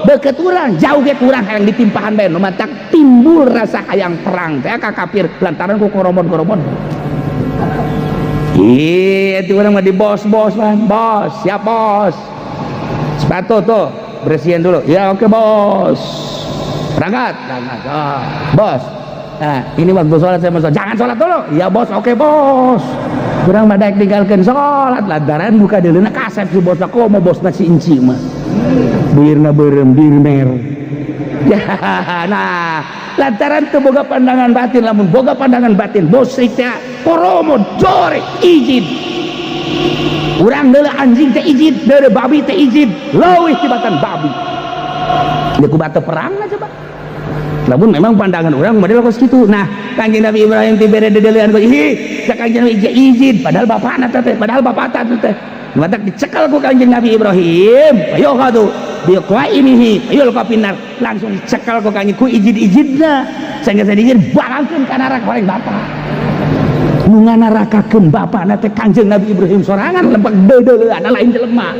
deket urang jauh ge urang hayang ditimpahan bae nu matak timbul rasa hayang perang teh ka kafir lantaran ku koromod-koromod itu urang mah di bos-bos mah bos siap bos sepatu tuh bersihin dulu ya oke bos berangkat bos nah ini waktu sholat saya masuk jangan sholat dulu ya bos oke bos kurang madak tinggalkan sholat lantaran buka dulu kasep si bos aku mau bos nasi inci mah birna berem birmer Ya, nah, lantaran teu boga pandangan batin, lamun boga pandangan batin, musyrik teh poromo jore izin. Urang deuleu anjing teh izin, deuleu babi teh izin, leuwih tibatan babi. Dia kubata perang aja, Pak. Lamun memang pandangan orang model kos kitu. Nah, Kanjeng Nabi Ibrahim ti bere dedeulean ku Kanjeng Nabi izin, padahal bapana teh, padahal bapata teh. Matak dicekal ku Kanjeng Nabi Ibrahim. Ayo ka tuh, dia qaimihi, ayo ka pinar, langsung dicekal ku Kanjeng ku izin-izinna. Sanggeus izin balangkeun ka neraka bareng bapa. Nu nganarakakeun bapana teh Kanjeng Nabi Ibrahim sorangan lempeng dedeulean lain jelema.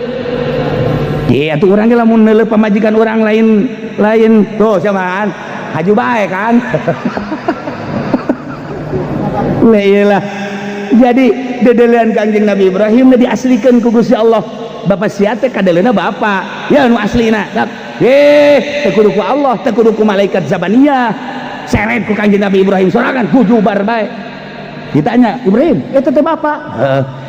Iya tuh orang lamun neuleuh pamajikan orang lain tuh siamaan haju bae kan. Lah iyalah. Jadi dedeulean Kanjeng Nabi Ibrahim diaslikeun ku Gusti Allah. Bapa sia teh kadeleuna bapa. Ya nu aslina. Teu kudu ku Allah, teu kudu ku malaikat Zabaniyah. Seret ku Kanjeng Nabi Ibrahim sorangan kujubar bae. Ditanya, "Ibrahim, eta teh bapa?"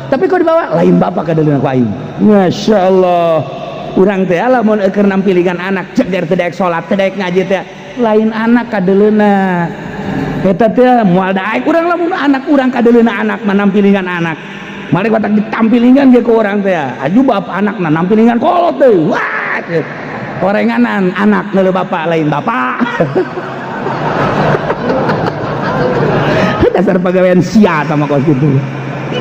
Tapi kok dibawa lain bapa kadeleuna ku aing. Masyaallah. Urang teh lamun keur nampilingan anak ceger teu daek salat teu daek ngaji teh lain anak kadeleuna eta teh moal daek urang lamun anak urang kadeleuna anak mah nampilingan anak mari watak ditampilingan ge ku urang teh aju bapa anakna nampilingan kolot teh wah korenganan anak neuleuh bapa lain bapa. Dasar pagawean sia sama kos kitu.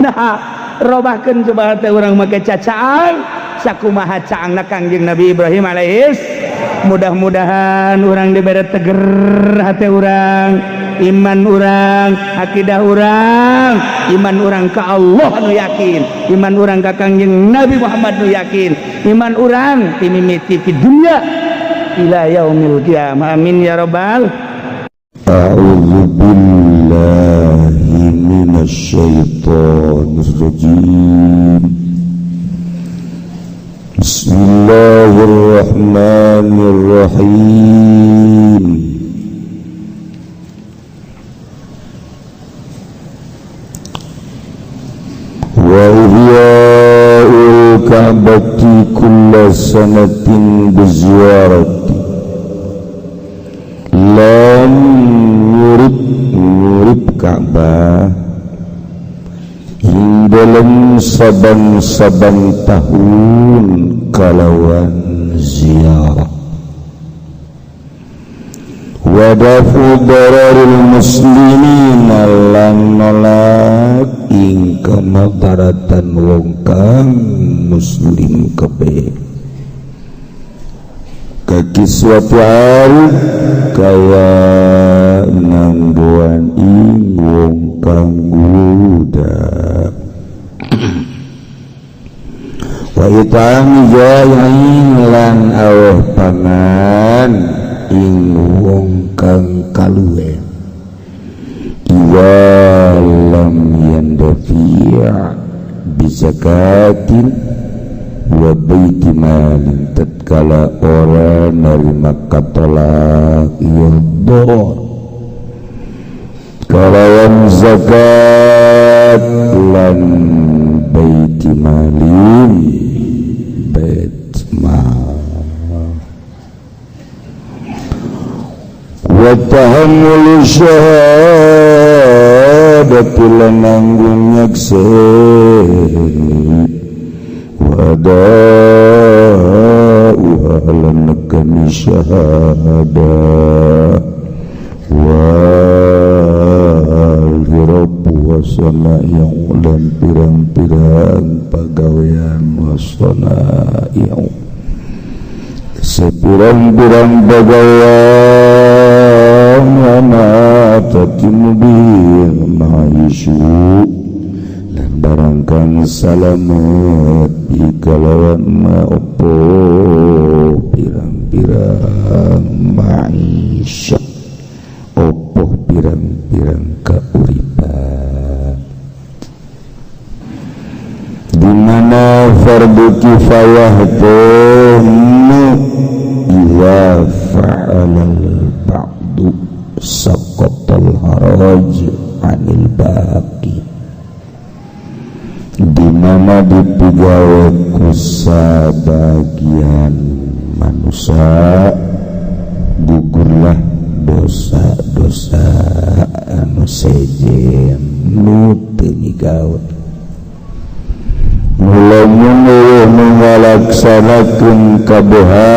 Nah robahkeun coba teh urang make cacaang sakumaha caangna Kangjeng Nabi Ibrahim alaihis. Mudah-mudahan orang diberi teger hati orang, iman orang, akidah orang, iman orang ke Allah nu yakin, iman orang ke Kangjeng Nabi Muhammad nu yakin, iman orang timimiti fi dunya ila yaumil qiyamah. Amin ya rabbal. A'udzu billahi minasyaitonir rajim. Bismillahirrahmanirrahim. Wa ihya'ul ka'bati kulla sanatin biziarati lam yurib Ka'bah dalam saban-saban tahun kalawan ziarah wadafu dararil muslimin lan nolak ing kamadaratan wong kang muslim kabeh kaki suatu hari kaya nangguan ing wong kang budak wa itami jayain lan aweh pangan ing wong kang kaluwe iwalam yandafi'a bizakatin wa baiti malin tatkala ora nerima katolak yudor kalawan zakat lan baiti malin bait mal wa tahammul syahadati lan nanggung nyakseni wada'uha lan nekani syahadah wal hirabu wasana yang dan pirang-pirang pagawean wasana yang sepirang-pirang pagawean wana tatimu bil maisyu dan barangkang salamet ikalawan maopo pirang-pirang maisya opo pirang-pirang kauripan dimana fardu kifayah temu iwa fa'alal ba'du saqatal haraj anil baqi dimana dipigawe kusa bagian manusia sejen nu teu migawe mulamun nu ngalaksanakeun kabohan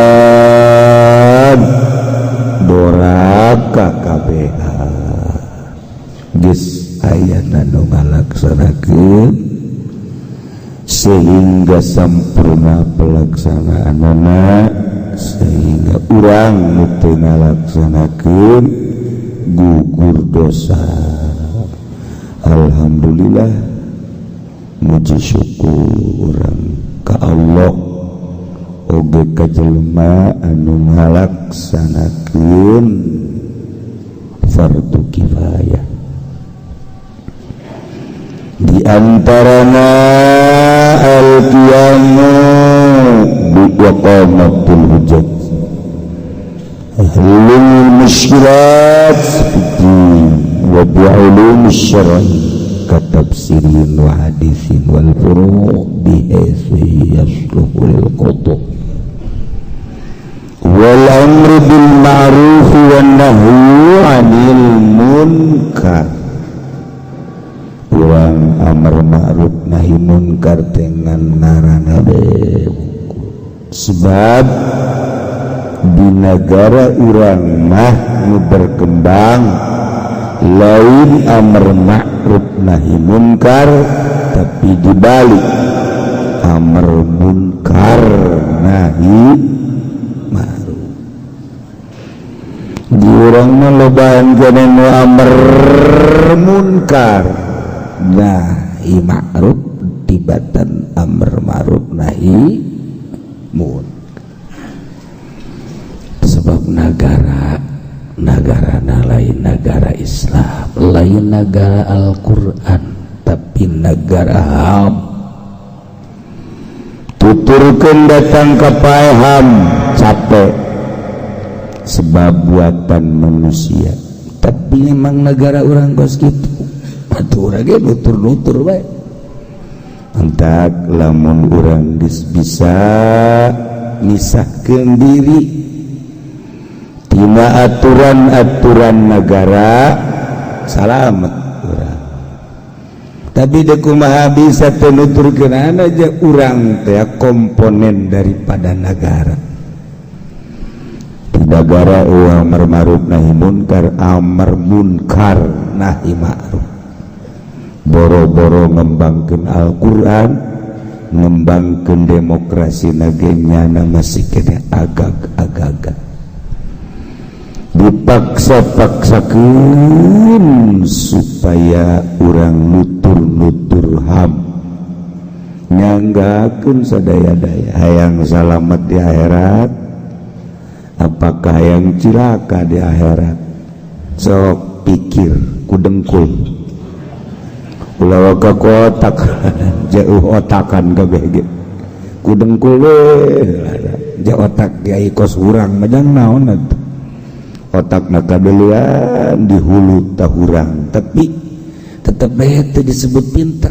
doraka kabehan geus ayana nu ngalaksanakeun sehingga sampurna pelaksanaanana sehingga urang nu teu ngalaksanakeun gugur dosa. Alhamdulillah muji syukur urang ka Allah oge ka jelema anu ngalaksanakeun fardu kifayah. Di antarana al-qiyamu bi iqamatul hujjah ahlul musykilat wa bi'ulum syar'i katafsirin wa hadithin wal furu' bihaitsu yasluhu lil qada' wal amru bil ma'ruf wan nahyu 'anil munkar. Urang amar ma'ruf nahi munkar dengan ngaranna sebab di negara urang mah nu berkembang lain amar ma'ruf nahi munkar tapi dibalik amar munkar nahi ma'ruf. Di urang mah lobaan kana nu amar munkar nahi ma'ruf tibatan amar ma'ruf nahi munkar. Sebab negara lain negara Islam, lain negara Al-Quran, tapi negara HAM. Tuturkeun datang ka pae HAM capek sebab buatan manusia. Tapi memang negara orang kos kitu. Atuh urang ge nutur-nutur bae. Antak lamun urang bisa misahkeun diri tina aturan-aturan negara salamet urang. Tapi da kumaha bisa teu nuturkeun aja urang teh komponen daripada negara. Di negara amar ma'ruf nahi munkar, amar munkar nahi ma'ruf. Boro-boro ngembangkeun Al-Qur'an, ngembangkeun demokrasi nagenya masih kena agak-agak. Dipaksa-paksakeun supaya urang nutur-nutur HAM nyanggakeun sadaya-daya hayang salamet di akhirat apakah hayang cilaka di akhirat sok pikir ku dengkul ulah ka otak jauh otakan kabeh ku dengkul jauh otak kiai kos urang majang naon atuh otak nakadelian di hulu tahurang tapi tetap itu disebut pinter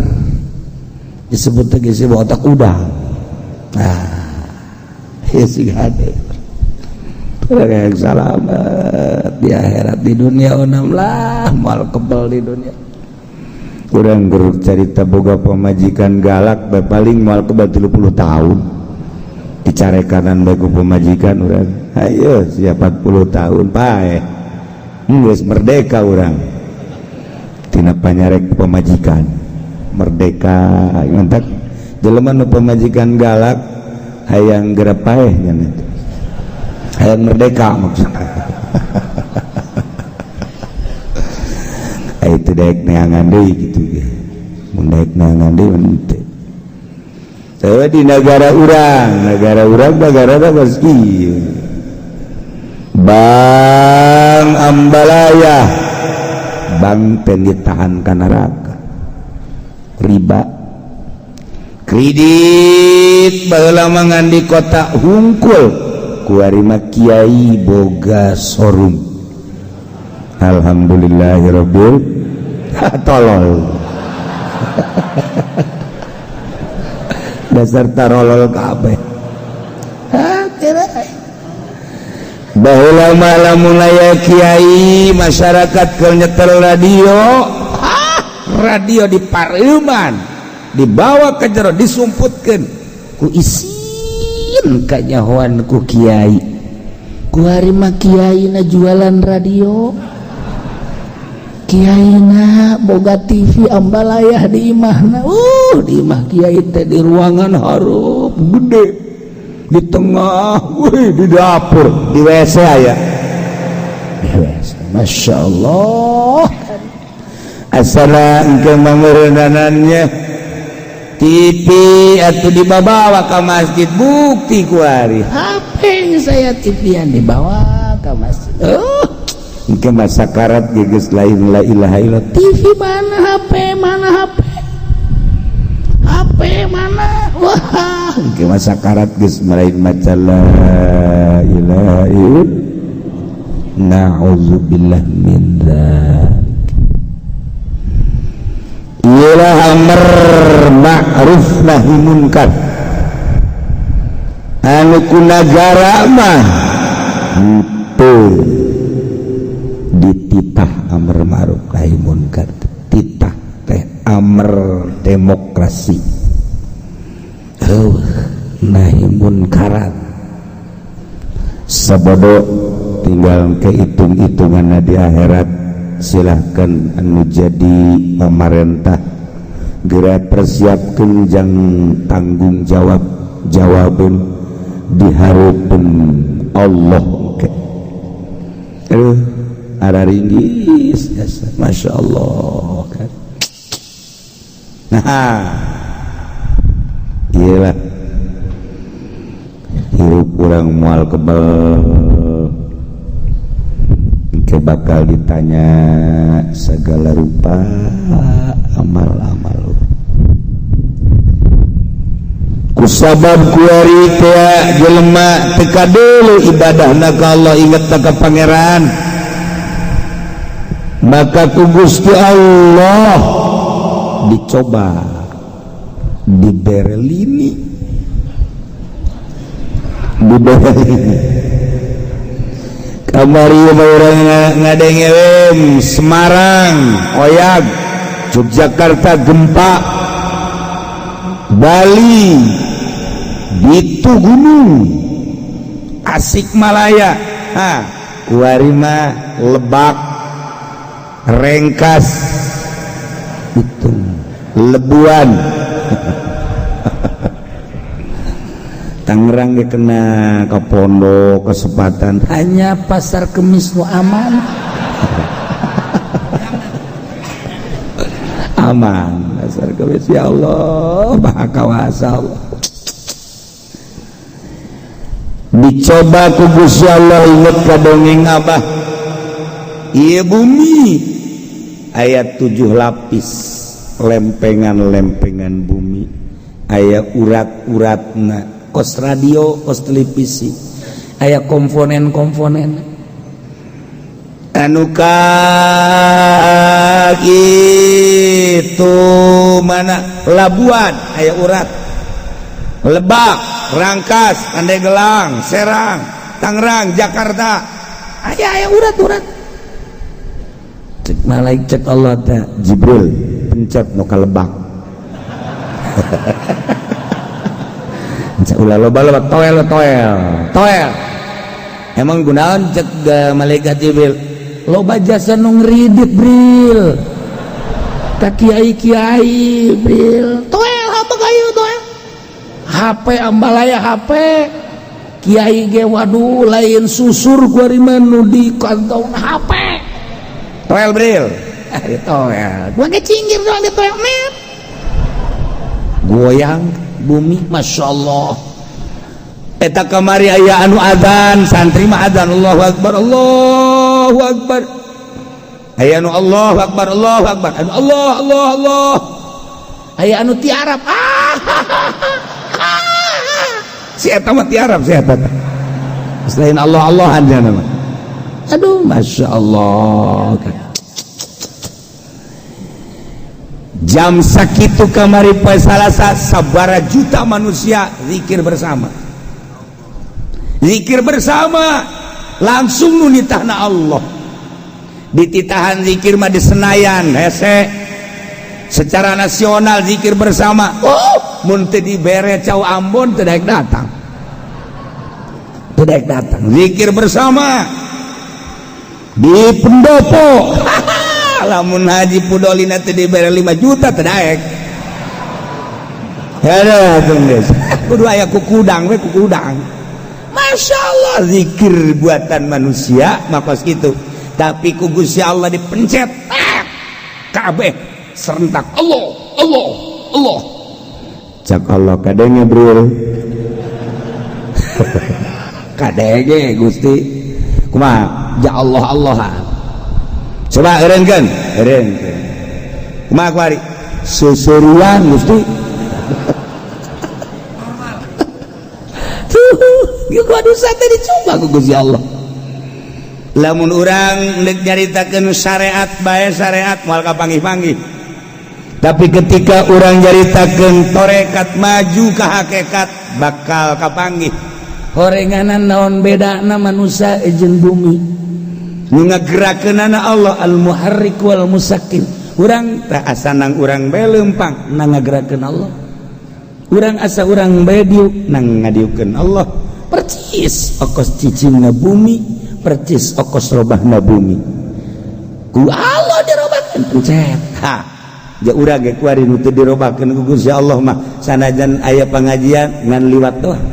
disebut lagi otak udang. Ya sih ada yang selamat di akhirat di dunia onam lah mal kebal di dunia kurang geruk cerita boga pemajikan galak paling mal kebal 30 tahun dicari kanan baku pemajikan orang ayo siap 40 tahun pae geus merdeka orang tina panyarek pemajikan merdeka ngantak jelema nu pemajikan galak hayang gerep pae nya hayang merdeka maksudna itu daek neangan deui gitu ge mun daek neangan deui henteu. Di negara urang negara meski Bang Ambalaya Bang penditahan ka neraka riba kredit baheula mangan di kota hungkul ku ari mah kiai boga showroom. Alhamdulillahirabbil tolol dasar tarolol kabeh baheula lamun aya kiai masyarakat keur nyetel radio dipareuman dibawa ke jero disumputkeun ku isin kanyahoan ku kiai ku hari mah kiaina jualan radio kiaina boga TV ambalayah di imahna di imah kiai teh di ruangan harup gede di tengah di dapur di WC aya di WC Masya Allah asana engke mameureunanannya TV atau dibawa ke masjid bukti ku hari HP saya TV yang dibawa ke masjid engke masa karat geus lain la ilaha illallah TV mana HP mana wah engke masa karat geus marahin maca la ilaha illallah na'udzubillah min dzalik ialah amr ma'ruf nahi munkar anu ku nagara mah henteu dititah amr ma'ruf nahi munkar titah teh amr demokrasi nahi munkarat sabodo tinggal kehitung-hitunganna di akhirat silahkan anu jadi pemerintah geura persiapkeun jang tanggung jawab jawaban dihareupeun Allah ke araringgis Masya Allah kan nah iyalah hirup urang moal kebal bakal ditanya segala rupa amal-amal kusabab kuari teh jelema teka dulu ibadahna ka Allah inget ka pangeran maka ku Gusti Allah dicoba diberelini kamari urang ngadengewem Semarang Oyag Yogyakarta gempa Bali itu gunung Tasikmalaya kuari mah Lebak Rengkas itu Lebuan Tangerang ge kena ke pondok kesempatan hanya pasar Kemis nu aman aman pasar Kemis ya Allah maha kawasa Allah dicoba ku Gusti Allah inget ka dongeng Abah ieu bumi aya 7 lapis lempengan-lempengan bumi aya urat-uratna kos radio, kos televisi aya komponen-komponen anu gitu mana Labuan aya urat Lebak, Rangkas, Pandeglang, Serang, Tangerang, Jakarta aya urat-urat cek malaikat Allah teh Jibril pencet nu ka Lebak ulah loba toel emang gunaon cek malaikat Jibril loba jasa nu ngridit bril tak kiai bril toel apa kayu toel HP ambalaya HP kiai ge waduh lain susur kuari manu di kantong HP toel bril toel gua ge cinggir doang di toel net goyang bumi Masya Allah eta kamari aya anu adzan santri mah adzan Allahu Akbar aya anu Allahu Akbar anu Allah aya anu ti Arab si eta mah ti Arab si eta selain Allah-Allahan jangan aduh Masya Allah jam sakitu kamari poe Salasa sabara juta manusia zikir bersama langsung nunitahna Allah. Dititahan zikir mah di Senayan hese secara nasional zikir bersama. Mun teu dibere cau Ambon teu daek datang. Teu daek datang. Zikir bersama di pendopo. Lamun haji pudolina teu dibere 5 juta teu daek. Ada tuh geus. Kudu aya kukudang we kukudang. Masya Allah zikir buatan manusia makos gitu. Tapi ku Gusti Allah dipencet kabeh serentak Allah Allah Allah. Cak Allah kadenge Bril. Kadenge Gusti. Kumaha? Ja Allah Allahan. Coba eureunkeun, eureunkeun. Kumaha kuari? Susurian Gusti. Tuh, gua dosa tadi coba ku Gusti Allah. Lamun urang neuk nyaritakeun syariat bae syariat moal kapanggih-panggih. Tapi ketika orang nyaritakeun torekat maju ka hakikat bakal kapanggih. Horenganan naon bedana manusia jeung bumi. Nu ngagerakeunana Allah Al-Muharrik wal Musakkin. Urang teh asa nang urang bae leumpang nang ngagerakeun Allah. Urang asa urang bae diuk nang ngadiukeun Allah. Percis okos cicingna bumi, percis okos robahna bumi. Ku Allah dirobahkeun pencet. Ha. Ja urang ge kuari nu teu dirobakeun ku Gusti Allah mah sanajan aya pangajian ngan liwat doang.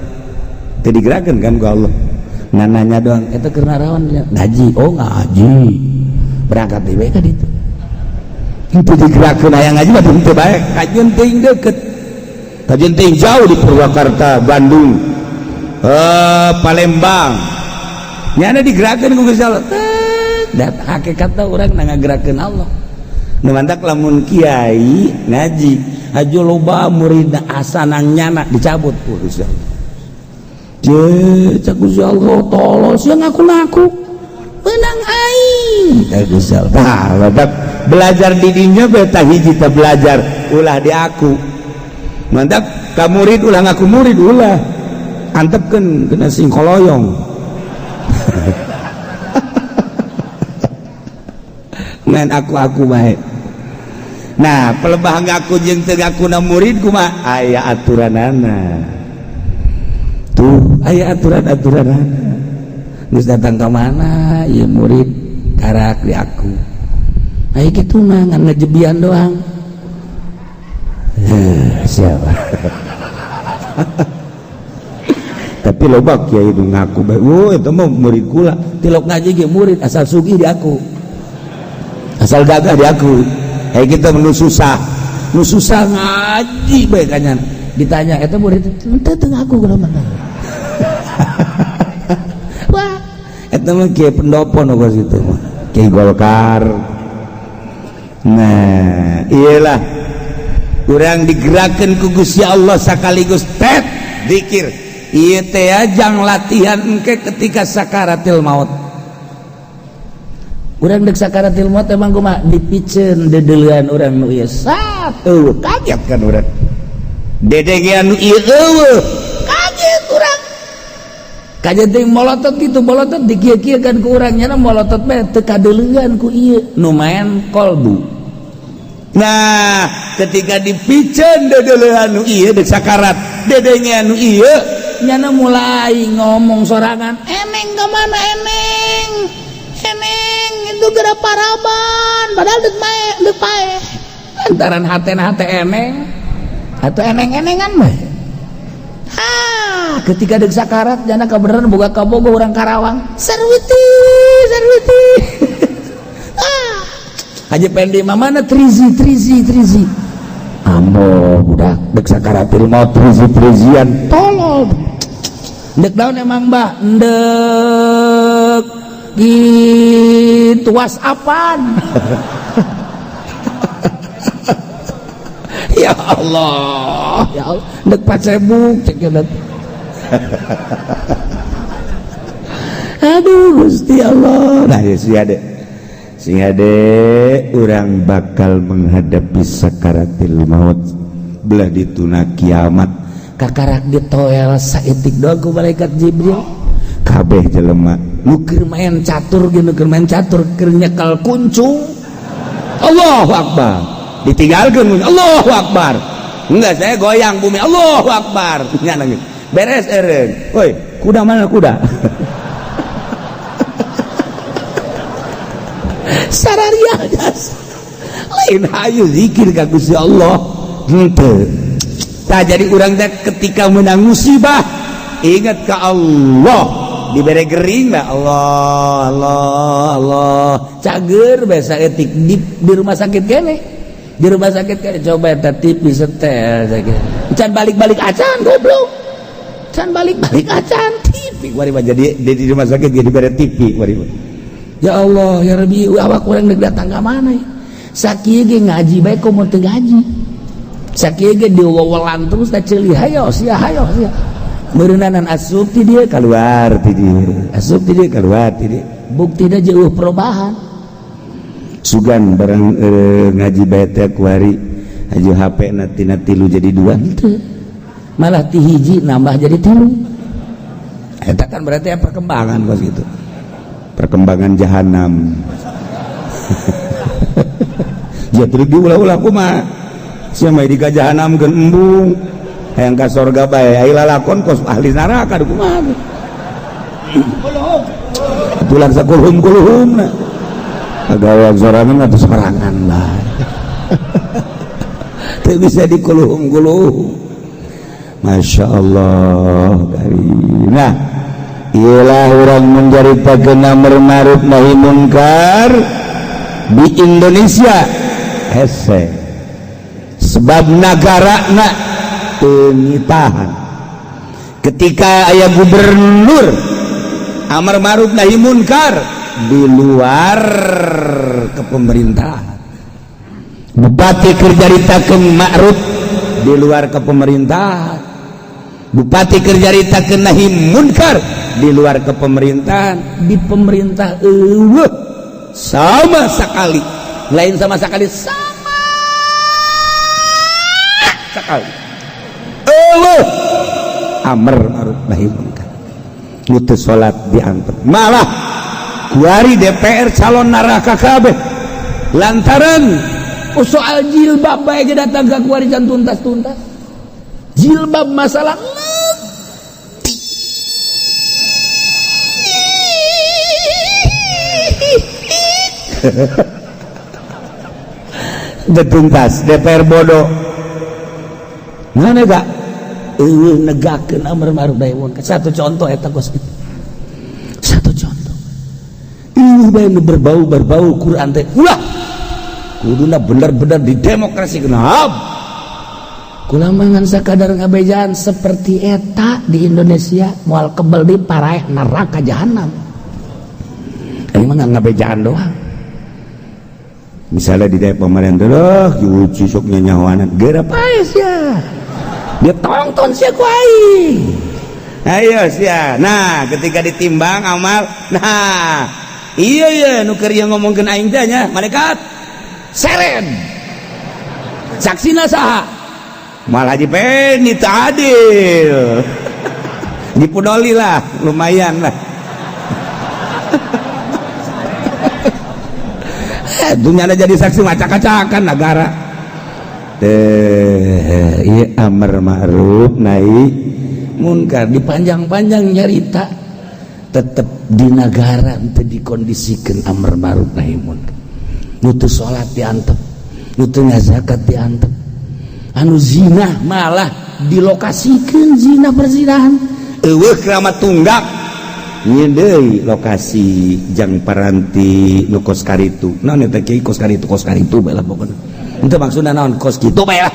Teu digerakeun kan ku Allah. Ngan nanya doang, eta keur naraon ngaji. Oh ngaji. Berangkat deui we ka ditu. Itu digerakeun aya ngaji mah teu bae. Kajian teuing deukeut. Kajian teuing jauh di Purwakarta, Bandung, Palembang. Nyana digerakeun ku Gusti Allah. Dat hakikatna urang nang ngagerakeun Allah. Nu mantak lamun kiai ngaji hajo loba muridna asa nang nyana dicabut ku Gusti Allah. Je cak Gusti Allah tolong sia ngaku-ngaku menang aing. Gusti Allah. Badak belajar di dinya beta hiji teh belajar ulah di aku. Mantak ka murid ulah ngaku murid ulah. Antepkeun kena sing koloyong. Main aku baik. Nah pelebah ngaku jeung teu ngakuna murid kumaha aya aturanana. Tuh aya aturan-aturanana. Geus datang ka mana ieu murid karak di aku. Aya kitu mah ngan ngajebian doang. Siapa? Tapi loba kiai nu ngaku bae. Oh eta mah murid kula. Tilok ngaji ge murid asal sugih di aku. Asal gagah di aku. Kayak kita nu susah ngaji bae kanyan. Ditanya eta murid teu ngaku kula mah. Wah, eta mah kieu pendopo nu geus kitu mah. Kiai Golkar. Nah, iyalah urang digerakkeun ku Gusti Allah sakaligus tet zikir. Ieu teh ajang latihan engke ketika sakaratil maut. Urang deuk sakaratil maut emang kumaha dipikeun dedeleuan urang nu ieu satu kaget kan urang dedengean nu ieu eueuh kaget urang kaget teh molotot kitu molotot dikieu-kieukeun ku urang nya molotot bae teu kadeuleuan ku ieu nu maen kolbu. Nah ketika dipikeun dedeleuan nu ieu deuk sakarat dedengean nu ieu nya mulai ngomong sorangan eneng ka mana eneng itu gara paraban padahal deuk pae lantaran hatena hate eneng atau eneng-enengan mah. Ketika deuk sakarat jana kabeneran boga kabogo urang Karawang sarwiti Haji Pendi mamana trizi ambo budak deuk sakaratil maut trizian tolol deuk daun emang mbah deuk gitu whatsappan. Ya Allah deuk Facebook cek ya. Aduh Gusti Allah. Nah sing ade urang bakal menghadapi sakaratil maut belah dituna kiamat kakarak ditoel saeutik doang ku malaikat Jibril kabeh jelema nuker main catur gitu, nuker main catur keur nyekel kuncung Allahu Akbar ditinggalkeun Allahu Akbar enggak saya goyang bumi Allahu Akbar nya nangis beres eureun woi kuda mana kuda sararia jas lain hayu zikir ka Gusti Allah henteu tah jadi urang teh ketika menang musibah ingat ke Allah dibere gering lah Allah cager biasa etik di rumah sakit kene coba eta TV setel can balik-balik acan goblok can balik-balik acan TV wari jadi di rumah sakit jadi dibere TV wari ya Allah ya Rabbi awak urang deuk datang ka mana ya sakieu ge ngaji bae komo teu ngaji sakieu ge diwewelan terus da ceuli hayo sia meureunanan asup ti dieu keluar ti dieu bukti da jeuh perubahan sugan barang ngaji bae teh kuari aju HP na tina 3 jadi 2 henteu malah ti hiji nambah jadi 3 eta kan berarti perkembangan kos gitu perkembangan jahanam ya terus diulah-ulah kumaha sia mah di ka jahanam geun embung hayang ka sorga bae ai lalakon kos ahli neraka kumaha tulang sakulhum-kulhumna agawa sorangan atuh sorangan bae teu bisa dikuluhum-kuluhum masyaallah karim nah ialah orang menjaritakeun amar ma'ruf nahi munkar di Indonesia hese sebab nagarana teu ngitahan ketika aya gubernur amar ma'ruf nahi munkar di luar kepemerintahan bupati keur jaritakeun ma'ruf di luar kepemerintahan bupati keur jaritakeun nahi munkar di luar kepemerintahan di pemerintah eueuh sama sekali lain sama sekali sama sekali eueuh amar ma'ruf nahi munkar nu teu salat diantep malah kuari DPR calon neraka kabeh lantaran soal jilbab bae ge datang ka kuari can tuntas-tuntas jilbab masalah tuntas DPR bodoh mana gak negakeun amar ma'ruf nahi munkar satu contoh eta kos satu contoh ini bae berbau Quran teh ulah kuduna bener-bener di demokrasi kenapa kulamangan sakadar ngabejaan seperti eta di Indonesia moal kebel di paraeh neraka jahanam ini mah ngabejaan doang misalnya di daerah pemerintah diuji sok nyanyawanan gara paes ya dia tonton sia ku aing ayo sia nah ketika ditimbang amal nah iya nu keur ieu ngomongkeun aing teh nya malaikat seren saksina saha malah Haji Peni teu adil dipudoli lah lumayan lah dunyana jadi saksi macak-acakan negara ieu amar ma'ruf nahi munkar dipanjang-panjang nyarita tetep di negara teu dikondisikeun amar ma'ruf nahi munkar nu teu salat diantep nu teu ngazakat diantep anu zina malah dilokasikeun zina perzinahan eueuh keramat tunggak nyeun deui lokasi jang paranti nu kos karitu naon eta kieu kos karitu bae lah pokona henteu maksudna naon kos kitu bae lah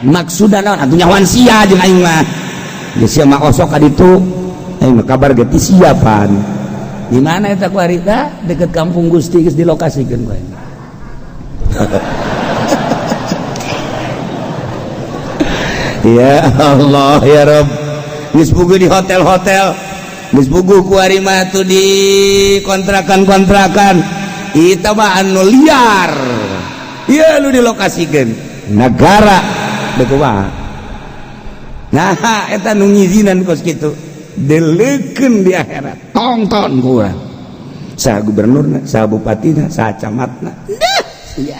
maksudna naon atuh nyawan sia jeung aing mah geus sia mah osok ka ditu aing mah kabar ge ti siapan di mana eta ku harita deket kampung Gusti geus dilokasikeun bae ya Allah ya Rabb geus puguh di hotel-hotel geus puguh ku ari mah tuh di kontrakan eta mah anu liar ieu lu dilokasikeun negara deuk kumaha nah eta nu ngizinan kos kitu deleukeun di akhirat tonton ku urang saha gubernurna saha bupatina saha camatna ya.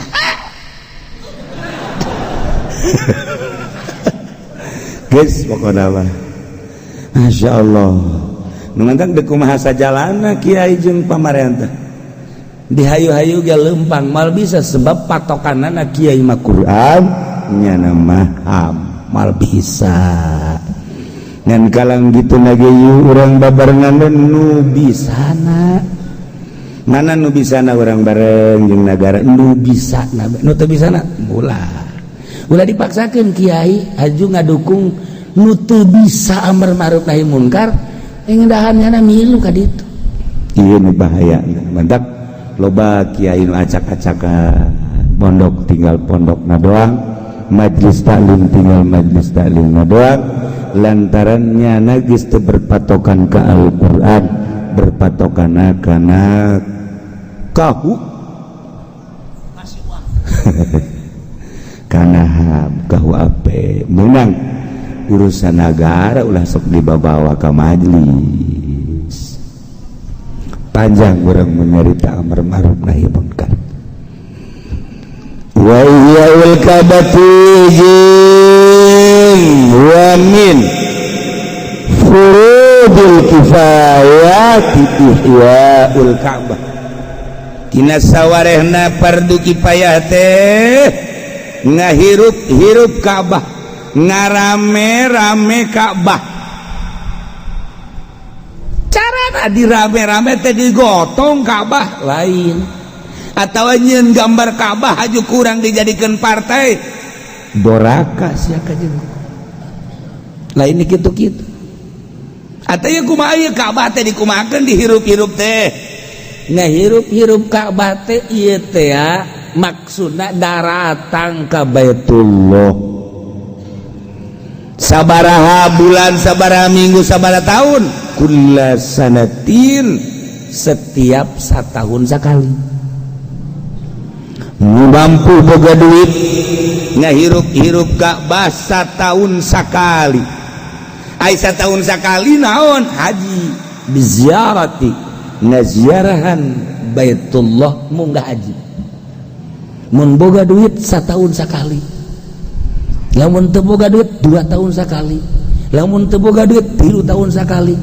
Guys pokoknya mah Masya Allah nungantang dek kumaha sajalana kiai jeung pamarentah dihayu-hayu ge lempang mal bisa sebab patokanana kiai mah Quran nya nama mal bisa ngan kalang gitu nage urang babarengan nu bisana mana nu bisana urang bareng jeung nagara nu bisana nu teu bisana ulah dipaksakeun kiai aju ngadukung nu teu bisa amar ma'ruf nahi munkar ngeundahanna milu ka ditu ieu nu bahaya mantap loba kiai nu acak-acakan pondok tinggal pondokna doang majlis taklim tinggal majlis taklimna doang lantarannya nagis teu berpatokan ke Al-Quran berpatokan kana kahu kana kahu ape menang urusan negara ulah sok dibawa ke majlis panjang orang menyarita amar ma'ruf nahi munkar wa iya'ul kabatijin wa min furudul kifayati ihya'ul ka'bah tina sawarehna fardu kifayah teh ngahirup Ka'bah ngarame-rame Ka'bah carana dirame-rame teh digotong Ka'bah lain atau nyeun gambar Ka'bah aju kurang dijadikan partai doraka sia ka jeung lain kitu-kitu atau ya kumaha ieu Ka'bah teh dikumahakeun dihirup-hirup teh ngahirup-hirup Ka'bah teh ieu teh maksudna daratang ka Baitullah sabaraha bulan sabaraha minggu sabaraha tahun kullasanatin setiap satahun sekali mampu boga duit ngahirup-hirup Ka'bah satahun sekali ai satahun sekali naon haji biziarati ngaziarahan Baitullah munggah haji mun boga duit satahun sekali lamun teu boga duit 2 tahun sekali lamun teu boga duit 3 tahun sekali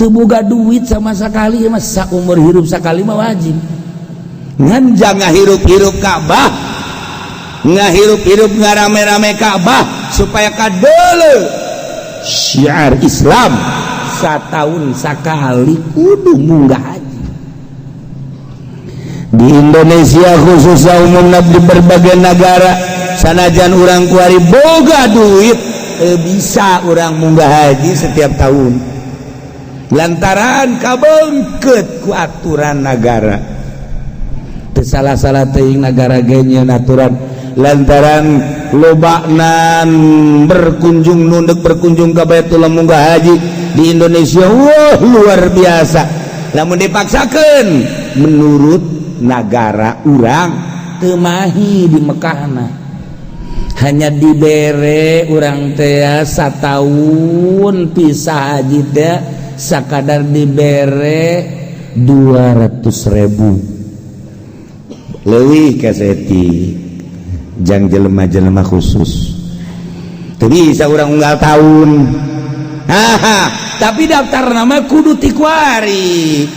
teu boga duit sama sekali mah saumur hirup sekali mah wajib ngan jangan hirup-hirup Ka'bah ngahirup-hirup ngarame-rame Ka'bah supaya kadeuleu syiar Islam satahun sekali kudu munggah haji di Indonesia khususnya umumnya di berbagai negara sanajan orang kuari boga duit bisa orang munggah haji setiap tahun lantaran kabengkeut ku aturan negara salah-salah teuing negara genyeun aturan lantaran lobana berkunjung nunduk berkunjung ke Baitullah munggah haji di Indonesia wah luar biasa lamun dipaksakeun menurut negara urang temahi di Mekahna hanya dibere urang teh satahun pisah haji teh sakadar dibere 200.000 leuwih kaseti jang jelema-jelema khusus teu bisa urang unggal tahun tapi daftar nama kudu ti kuari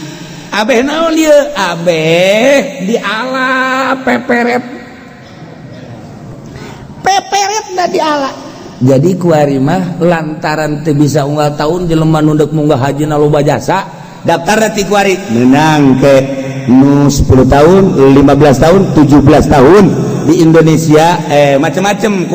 abeh naon ieu abeh diala peperet da diala jadi kuari mah lantaran teu bisa unggal tahun jelema nu deuk munggah haji na loba jasa daftar ti kuari meunang ke nu 10 tahun 15 tahun 17 tahun di Indonesia macam-macam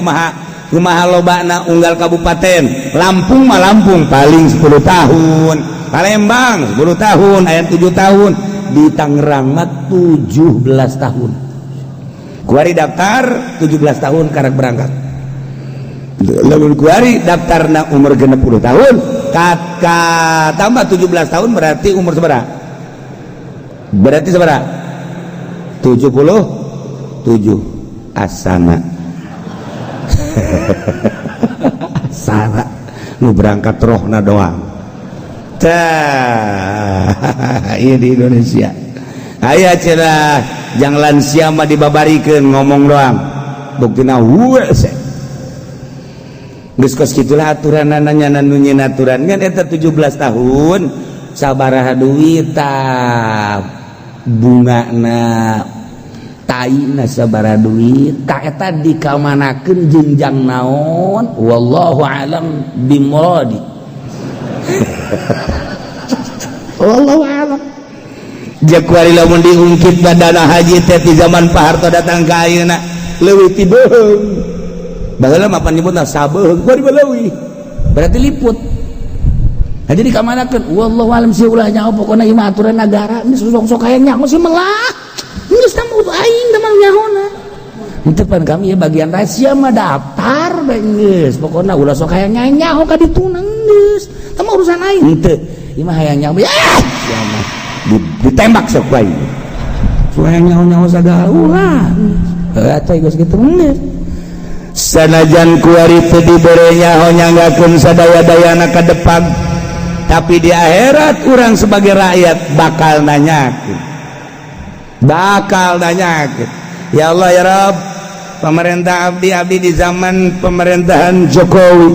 kumaha lobana unggal kabupaten Lampung mah Lampung paling 10 tahun Palembang 10 tahun ayat 7 tahun di Tangerang mah 17 tahun kuari daftar 17 tahun karek berangkat lamun kuari daftarna umur 60 tahun tambah 17 tahun berarti umur sabaraha berarti sabaraha 77 asana asana nu berangkat rohna doang Iya di Indonesia aya cenah jang lansia mah dibabarikeun ngomong doang buktina heuh geus kos kitulah aturanna nya nu nyeun aturan kan eta 17 tahun sabaraha duit tah bungana taina sabaraha duit ka eta dikamanakeun jenjang naon wallahu alam bimuradi. Wallahu a'lam. Jakuari lamun diungkit dana haji teh di zaman Pak Harto datang ka ayeuna leuwih ti beung. Baheula mah nyebutna sabeung, bari leuwih. Berarti liput. Nah, jadi kamanakeun wallahu a'lam si ulah nyaho pokona ieu mah aturan nagara geus sok-sok hayang nyaho si melah. Geus tamu aing teh mah nyahona. Henteu pan kami ya bagian rahasia mah daftar bae geus. Pokona ulah sok hayang nyaho ka dituna geus. Tah urusan aing henteu. Ieu mah hayang nyaho ya mah ditembak sok bae. Hayang nyaho-nyaho sagala ulah. Atuh geus kitu geus. Sanajan kuari teu dibere nyaho nyanggakeun sadaya-dayana ka depan, tapi di akhirat urang sebagai rakyat bakal nanyakeun. Ya Allah ya Rabb, pemerintah abdi di zaman pemerintahan Jokowi,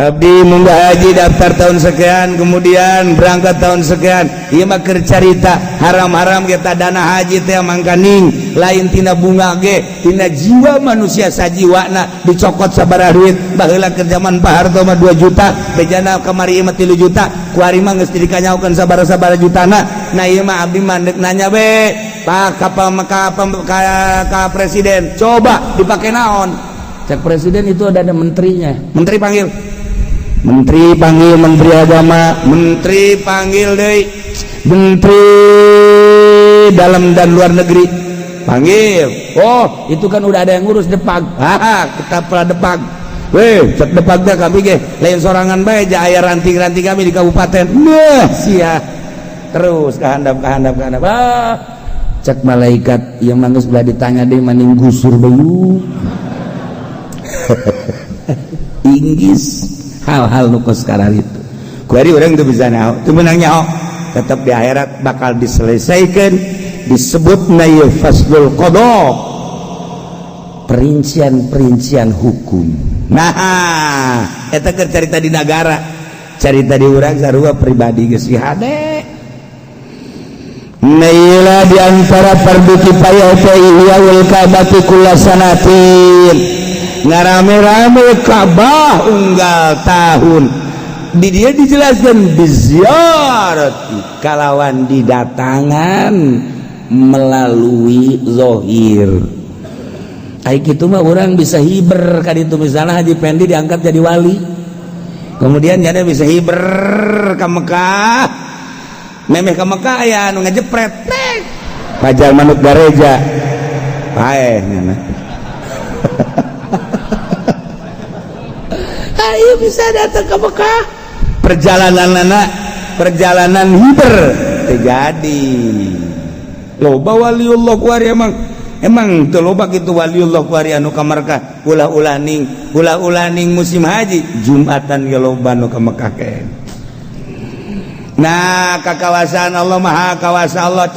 abdi munggah haji daftar tahun sekian, kemudian berangkat tahun sekian, ieu mah keur carita haram-haram kita dana haji teh mangkaning lain tina bunga ge tina jiwa manusia sajiwana dicokot sabaraha duit. Baheula keur zaman Pak Harto mah 2 juta, bejana kamari mah 3 juta, kuari mah geus dikanyaokeun sabaraha jutana. Nah ieu mah abdi mandek nanya be Pak ka presiden, coba dipake naon? Cek presiden itu ada menterinya. Menteri panggil menteri agama, menteri panggil deui, menteri dalam dan luar negeri panggil. Oh itu kan udah ada yang ngurus Depag. Kita pula Depag. Weh cek Depag dah kami ge lain sorangan bae ja aya ranting-ranting kami di kabupaten. Nah sia terus kehandap. Cek malaikat yang manggus belah ditanya deh maning gusur bayu. Inggis hal-hal nu sekarang itu kuari orang tuh bisa nyaho tuh menang nyaho tetap di akhirat bakal diselesaikan disebut naya faslul qada perincian hukum. Nah eta keur carita di negara carita di urang sarua pribadi geus hade naila di antara fardu kifayah teh ihyaul ka'bati kullasanatin ngarame-rame Ka'bah unggal tahun di dia dijelaskan biziarati kalawan didatangan melalui zohir. Ai kitu mah orang bisa hiber ka ditu misalnya Haji Pendi diangkat jadi wali, kemudian jadi bisa hiber ka Mekah, memeh ka Mekah aya anu ngajepret pajal manuk gareja paeh nyana. Ayo bisa datang ke Mekah perjalanan hiber terjadi loba waliullah kuari emang teu loba kitu waliullah kuari anu ka Mekah ulah-ulah ning musim haji Jumatan ge loba anu ka Mekah ke. Nah kakawasan Allah maha kawasa Allah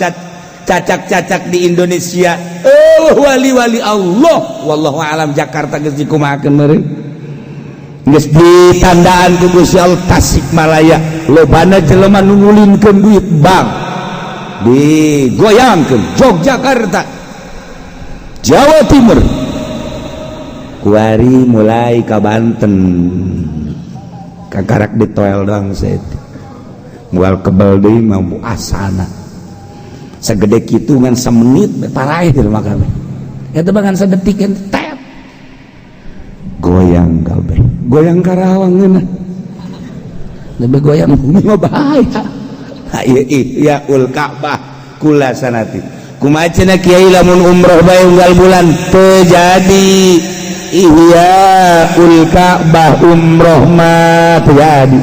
cacak-cacak di Indonesia wali-wali Allah wallahu alam Jakarta geus dikumahakeun meureun geus ditandaan ku Gusti Allah Tasikmalaya lobana jelema nu ngulinkeun duit bank digoyangkeun Yogyakarta Jawa Timur kuari mulai ka Banten kakarak ditoel doang set moal kebal deui mampu asana segede kitu ngan semenit paraih di rumah kami eta bangan sadetik tep goyang kabeh goyang Karawang geuna lebih goyang bumi mah bahaya. Ya ul Ka'bah kula sanati kumaha cenah kiai lamun umroh bae unggal bulan terjadi ihya ul Ka'bah umroh mah terjadi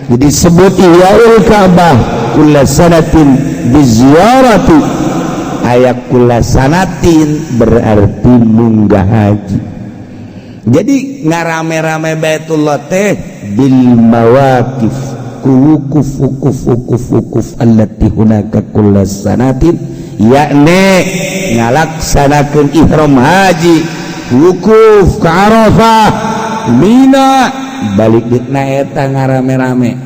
jadi disebut ihya ul Ka'bah kula sanatin biziarati ayak kula sanatin berarti munggah haji. Jadi ngarame-rame Baitullah teh bil mawaqif wukuf allati hunaka kullas sanatin, yakni ngalaksanakeun ihram haji wukuf ka Arafah Mina balik dina eta ngarame-rame.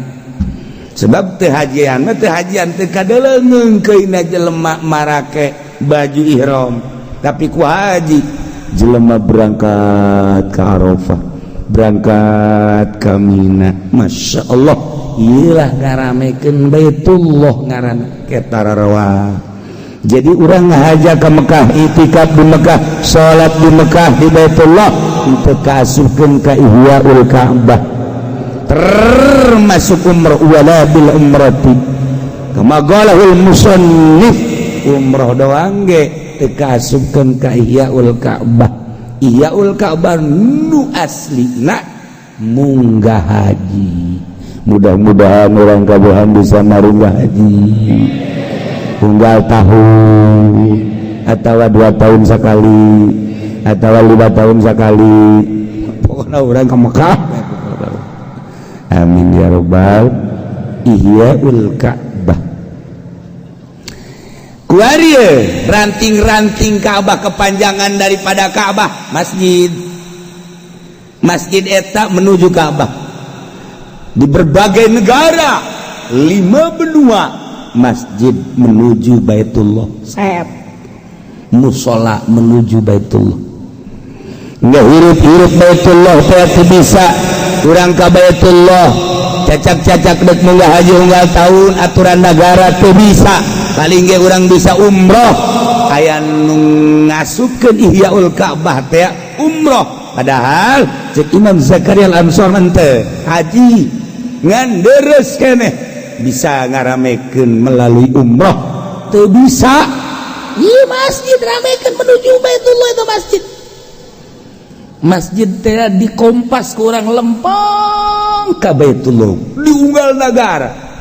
Sebab teu hajian teu kadeleungeun keuna jelema marake baju ihram, tapi ku haji jelema berangkat ke Arafah, berangkat ke Mina. Masya Allah, iyalah ngaramekeun Baitullah ngaranna ketararawa. Jadi orang ngahaja ke Mekah, itikaf di Mekah, sholat di Mekah di Baitullah, untuk kasupkeun ka Ihyaul Ka'bah, termasuk umrah wala bil umrati kama qalahul musannif, umrah doang ge teu kasupkeun ka Ihyaul Ka'bah. Ihyaul Ka'bah nu aslina munggah haji. Mudah-mudahan orang kabuhan bisa marunggah haji tunggal tahun atau 2 tahun sekali atau 5 tahun sekali, pokoknya orang ke Mekah. Amin ya rabbal Ihyaul Ka'bah. Kuarieu ranting-ranting Ka'bah, kepanjangan daripada Ka'bah masjid eta menuju Ka'bah. Di berbagai negara 5 benua masjid menuju Baitullah, musola menuju Baitullah. Nggak hirup-hirup Baitullah teh bisa urang ka Baitullah cacak-cacak dek munggah haji unggal tahun aturan negara teu bisa. Paling ge urang bisa umroh aya nu ngasupkeun Ihyaul Ka'bah teh umroh, padahal cek Imam Zakaria Al-Ansor teh haji ngan deres keneh bisa ngaramekeun melalui umroh teu bisa. Ieu masjid ramekeun menuju Baitullah, itu masjid teh dikompas ku urang lempeng ka Baitullah di unggal negara.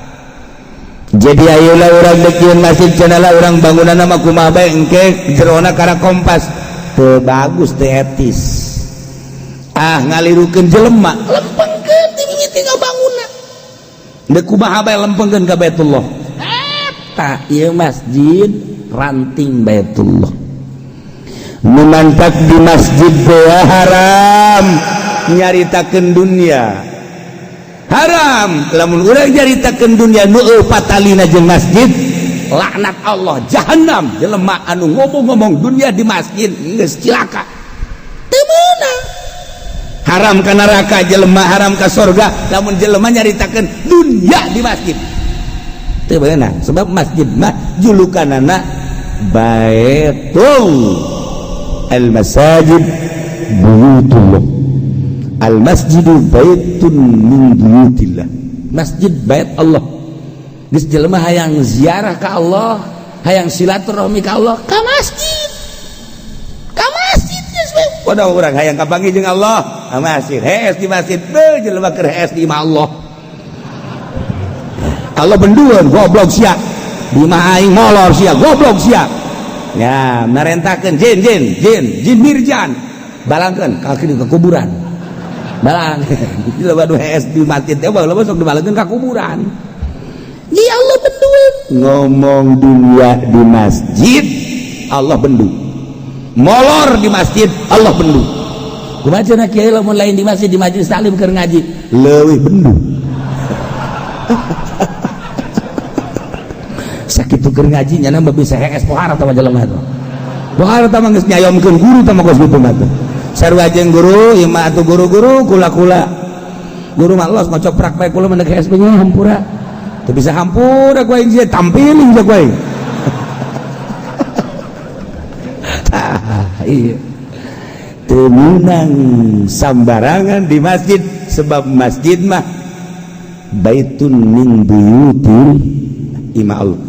Jadi ayeuna urang dek yeun masjid cenah urang bangunanna mah kumaha bae engke jerona kara kompas teu bagus, teu etis. Ngalirukeun jelema lempengkeun ti mimiti bangunna dek kumaha bae lempengkeun ka Baitullah. Eta ieu masjid ranting Baitullah. Memantak di masjid teh haram nyaritakeun dunia, haram lamun urang nyaritakeun dunia nu patalina jeung masjid laknat Allah jahanam. Jelema anu ngomong-ngomong dunia di masjid geus cilaka, teu meunang. Haram ka neraka jelema, haram ka surga lamun jelema nyaritakeun dunia di masjid, teu beunang. Sebab masjid mah julukanana Baitul al-masajid buyutullah, al-masjidu baitun min buyutillah. Masjid bait Allah. Geus jelema hayang ziarah ka Allah, hayang silaturahmi ka Allah, ka masjid. Ka masjid geus we. Pada urang hayang kapanggih jeung Allah, ka masjid. Hees di masjid, beuh jelema keur hees di imah Allah. Allah bendueun goblok sia. Di imah aing molor sia, goblok sia. Ya, merentakeun jin mirjan balangkeun kaki di kuburan balang. Loba nu hees di masjid teh bae loba sok dibalangkeun ka kuburan. Ji Allah bendueun ngomong dunia di masjid Allah bendu, molor di masjid Allah bendu. Kumaha cenah kiai lamun lain di masjid, di majelis taklim keur ngaji leuwih bendu. Sakitu keur ngaji nya mah bisa hees pohara tah jelema teh. Pohara tah geus nyayomkeun guru tah mah geus kitu mah teh. Sarua jeung guru, ieu mah atuh guru-guru kula-kula. Guru mah los ngocoprak bae kula mendek hees nya hampura. Teu bisa hampura ku aing tampilin jak wae. Iya. Teu meunang sambarangan di masjid, sebab masjid mah baitun min buyutil imah Allah.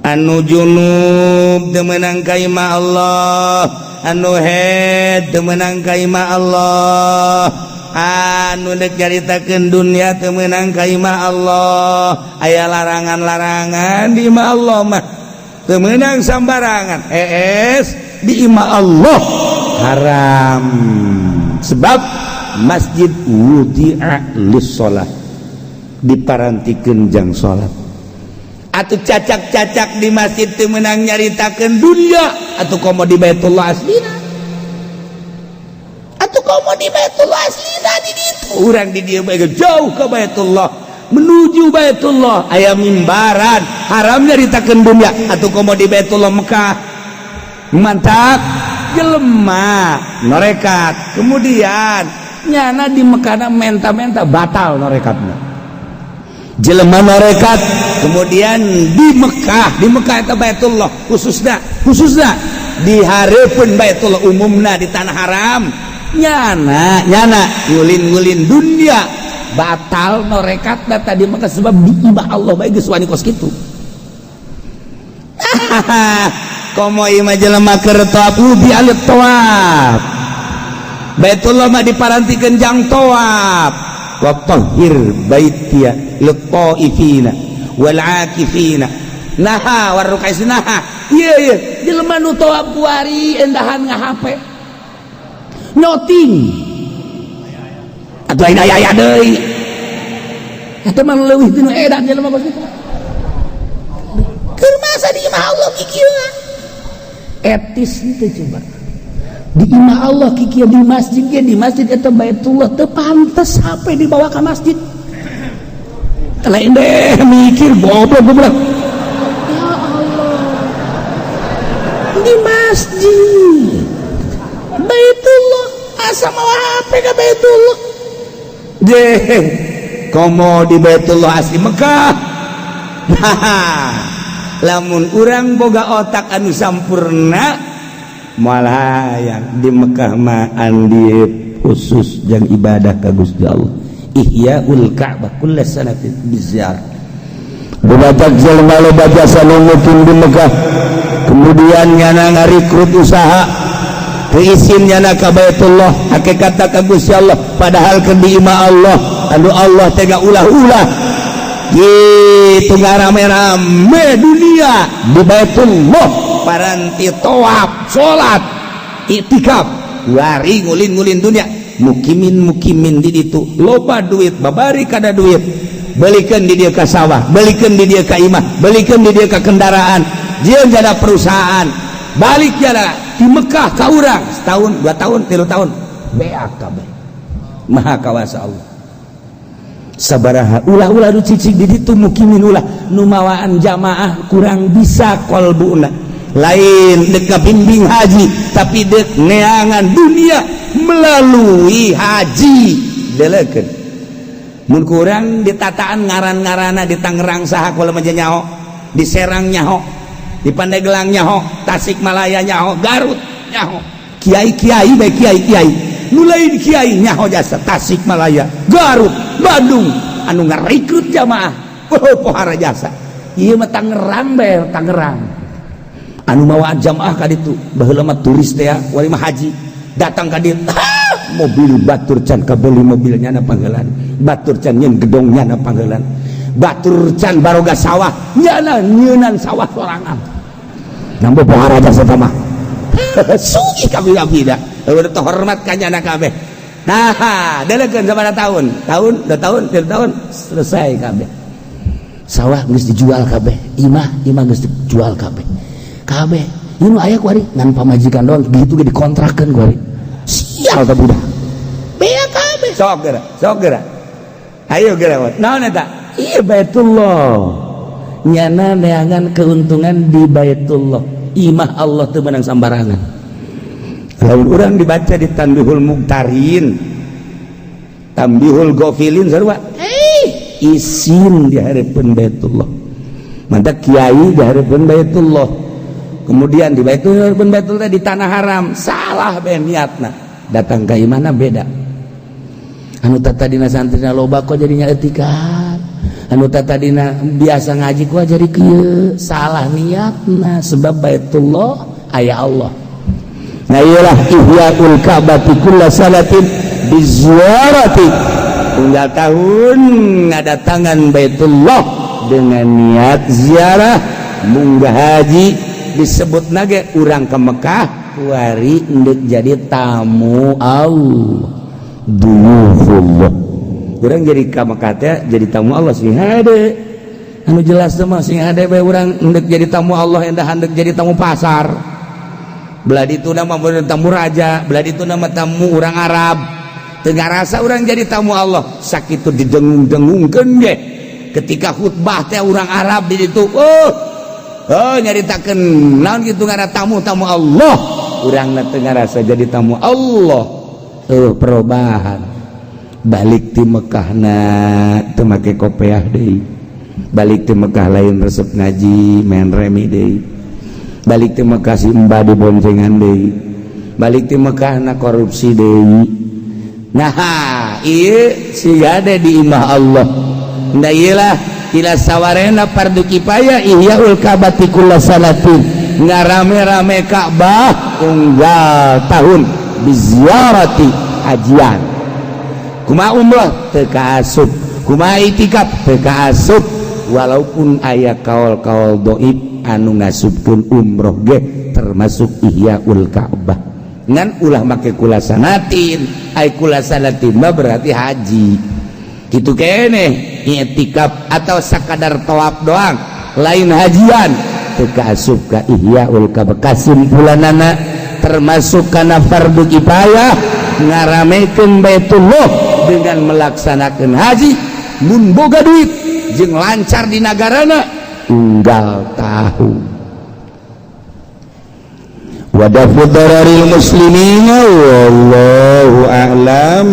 Anu junub teu meunang ka imah Allah, anu haid teu meunang ka imah Allah, anu dek caritakeun dunia teu meunang ka imah Allah. Aya larangan-larangan di imah Allah mah teu meunang sambarangan. Di imah Allah haram. sebab masjid wudi'a lis-shalah diparantikeun jang salat. Atuh cacak-cacak di masjid teu meunang nyaritakeun dunya atuh komo di Baitullah aslina. Atuh komo di Baitullah aslina di ditu. Urang di dieu bae jauh ke Baitullah, menuju Baitullah aya mimbaran, haram nyaritakeun dunya atuh komo di Baitullah Mekah. Mantap, jelema norekat, kemudian nyana di Mekah menta-menta batal norekatna. Jelema norekat kemudian di Mekah eta Baitullah khususna di hareupeun Baitullah umumna di tanah haram nyana ngulin dunya batal norekat tadi Mekah sebab diibah Allah bae geus wani kos kitu. Komo ieu mah jelema keur tawaf bi alit tawaf Baitullah mah diparantikeun jang tawaf. Wa tahhir baitiya lit-taifina wal 'akifina naha warukais naha. Ieu jelema nu tawaf kuari endahan ngahape nyoting atuh ayeuna aya deui eta mah leuwih teu edan jelema bos kitu keur masa di imah Allah kikieu etis teu coba di imah Allah kikieu di masjid eta Baitullah teu pantes sampai dibawa ke masjid. Lain deh mikir goblok ya Allah di masjid Baitullah asa mawa HP ke Baitullah deh komo di Baitullah asli Mekah. Lamun urang boga otak anu sampurna malah yang di Mekah mah andi khusus jang ibadah ka Gusti Allah. Ihyaul Ka'bah kullu sanatin biziarah. Budak jelema loba jasa nu mukim di Mekah. Kemudian nyana ngarikrut usaha teu isin nyana ka Baitullah hakikatna ka Gusti Allah padahal keur di imah Allah anu Allah tega ulah-ulah gitu ngarame-rame dunia di Baitullah paranti tawaf salat iktikaf lari ngulin dunia mukimin di ditu loba duit babari kada duit balikeun di dieu ka sawah balikeun di dieu ka imah balikeun di dieu ka kendaraan jieun jada perusahaan balik jada di Mekah ka urang setahun 2 tahun 3 tahun beak kabeh maha kawasa Allah sabaraha ulah-ulah nu cicing di ditu mukimin ulah nu mawaan jamaah kurang bisa qalbuna lain dek bimbing haji tapi dek neangan dunia melalui haji delekeun mun kurang di tataan ngaran-ngaranna di Tangerang saha kula mah nyaho di Serang nyaho di Pandeglang nyaho Tasikmalaya nyaho Garut nyaho kiai-kiai bae kiai-kiai nu lain kiai nyaho jasa Tasikmalaya Garut Bandung anu ngarikrut jamaah pohara jasa ieu mah Tangerang bae Tangerang anu mawa jamaah ka ditu baheula mah turis teh wali mah haji datang ka dieu mobil batur can kabeli mobilnya na panggelan batur can nyeun gedongnya na panggelan batur can baroga sawah nyana nyeunan sawah sorangan nambo pohara jasa tah mah sugi kabeh da udah hormat ka nyana kabeh nah dalekeun sabaraha tahun 2 tahun 3 tahun selesai kabeh sawah geus dijual kabeh imah geus dijual kabeh ieu aya kuari ngan pamajikan doang gitu ge dikontrakeun kuari sial teh budak bea kabeh sok geura ayo geura naon eta ieu Baitullah nyana neangan keuntungan di Baitullah imah Allah teu meunang sambarangan lamun urang dibaca di Tanbihul Muqtarin Tanbihul Ghafilin sarua isin di hareupeun Baitullah mantap kiai di hareupeun Baitullah kemudian di Baitullah di tanah haram salah bae niatna datang ka imana beda anu tadina santrina loba kok jadinya etikad anu tadina biasa ngaji kok jadi kieu salah niatna sebab Baitullah aya Allah nah iyalah ihyaul ka'bati kullu salatin biziarati tunggal tahun ngadatangan Baitullah dengan niat ziarah munggah haji disebut nage urang ke Mekah kuari endek jadi tamu Allah duyufullah urang jadi ka Mekah teh jadi tamu Allah sing hade anu jelas mah sing hade bae urang endek jadi tamu Allah endah endek jadi tamu pasar belah ditu nama tamu raja belah ditu nama tamu urang Arab teu ngarasa urang jadi tamu Allah sakitu didengung-dengungkeun ge ketika khutbah teh urang Arab di ditu nyaritakeun naon kitu ngaranna tamu Allah urangna teu ngarasa jadi tamu Allah perubahan balik ti Mekahna teu make kopiah deui balik ti Mekah lain resep ngaji main remi deui balik ti Mekah si mbah di boncengan deui balik ti Mekahna korupsi deui nah ieu siga ada di imah Allah da ieu lah ila sawarena fardu kifayah ihyaul ka'bati kullasanatin ngarame-rame Ka'bah unggal tahun biziarati hajian kumaha umrah teu kaasup kumaha itikaf teu kaasup walaupun aya kaol-kaol dhaif anu ngasupkeun umroh ge termasuk ihyaul Ka'bah ngan ulah make kulasanatin ai kulasanatin mah berarti haji kitu keneh i'tikaf atau sakadar tawaf doang lain hajian teu kaasup ka ihyaul Ka'bah kasimpulanana termasuk kana fardu kifayah ngaramekeun Baitullah dengan melaksanakan haji mun boga duit jeung lancar di nagarana unggal tahun wa dafu dararil muslimina wallahu a'lam.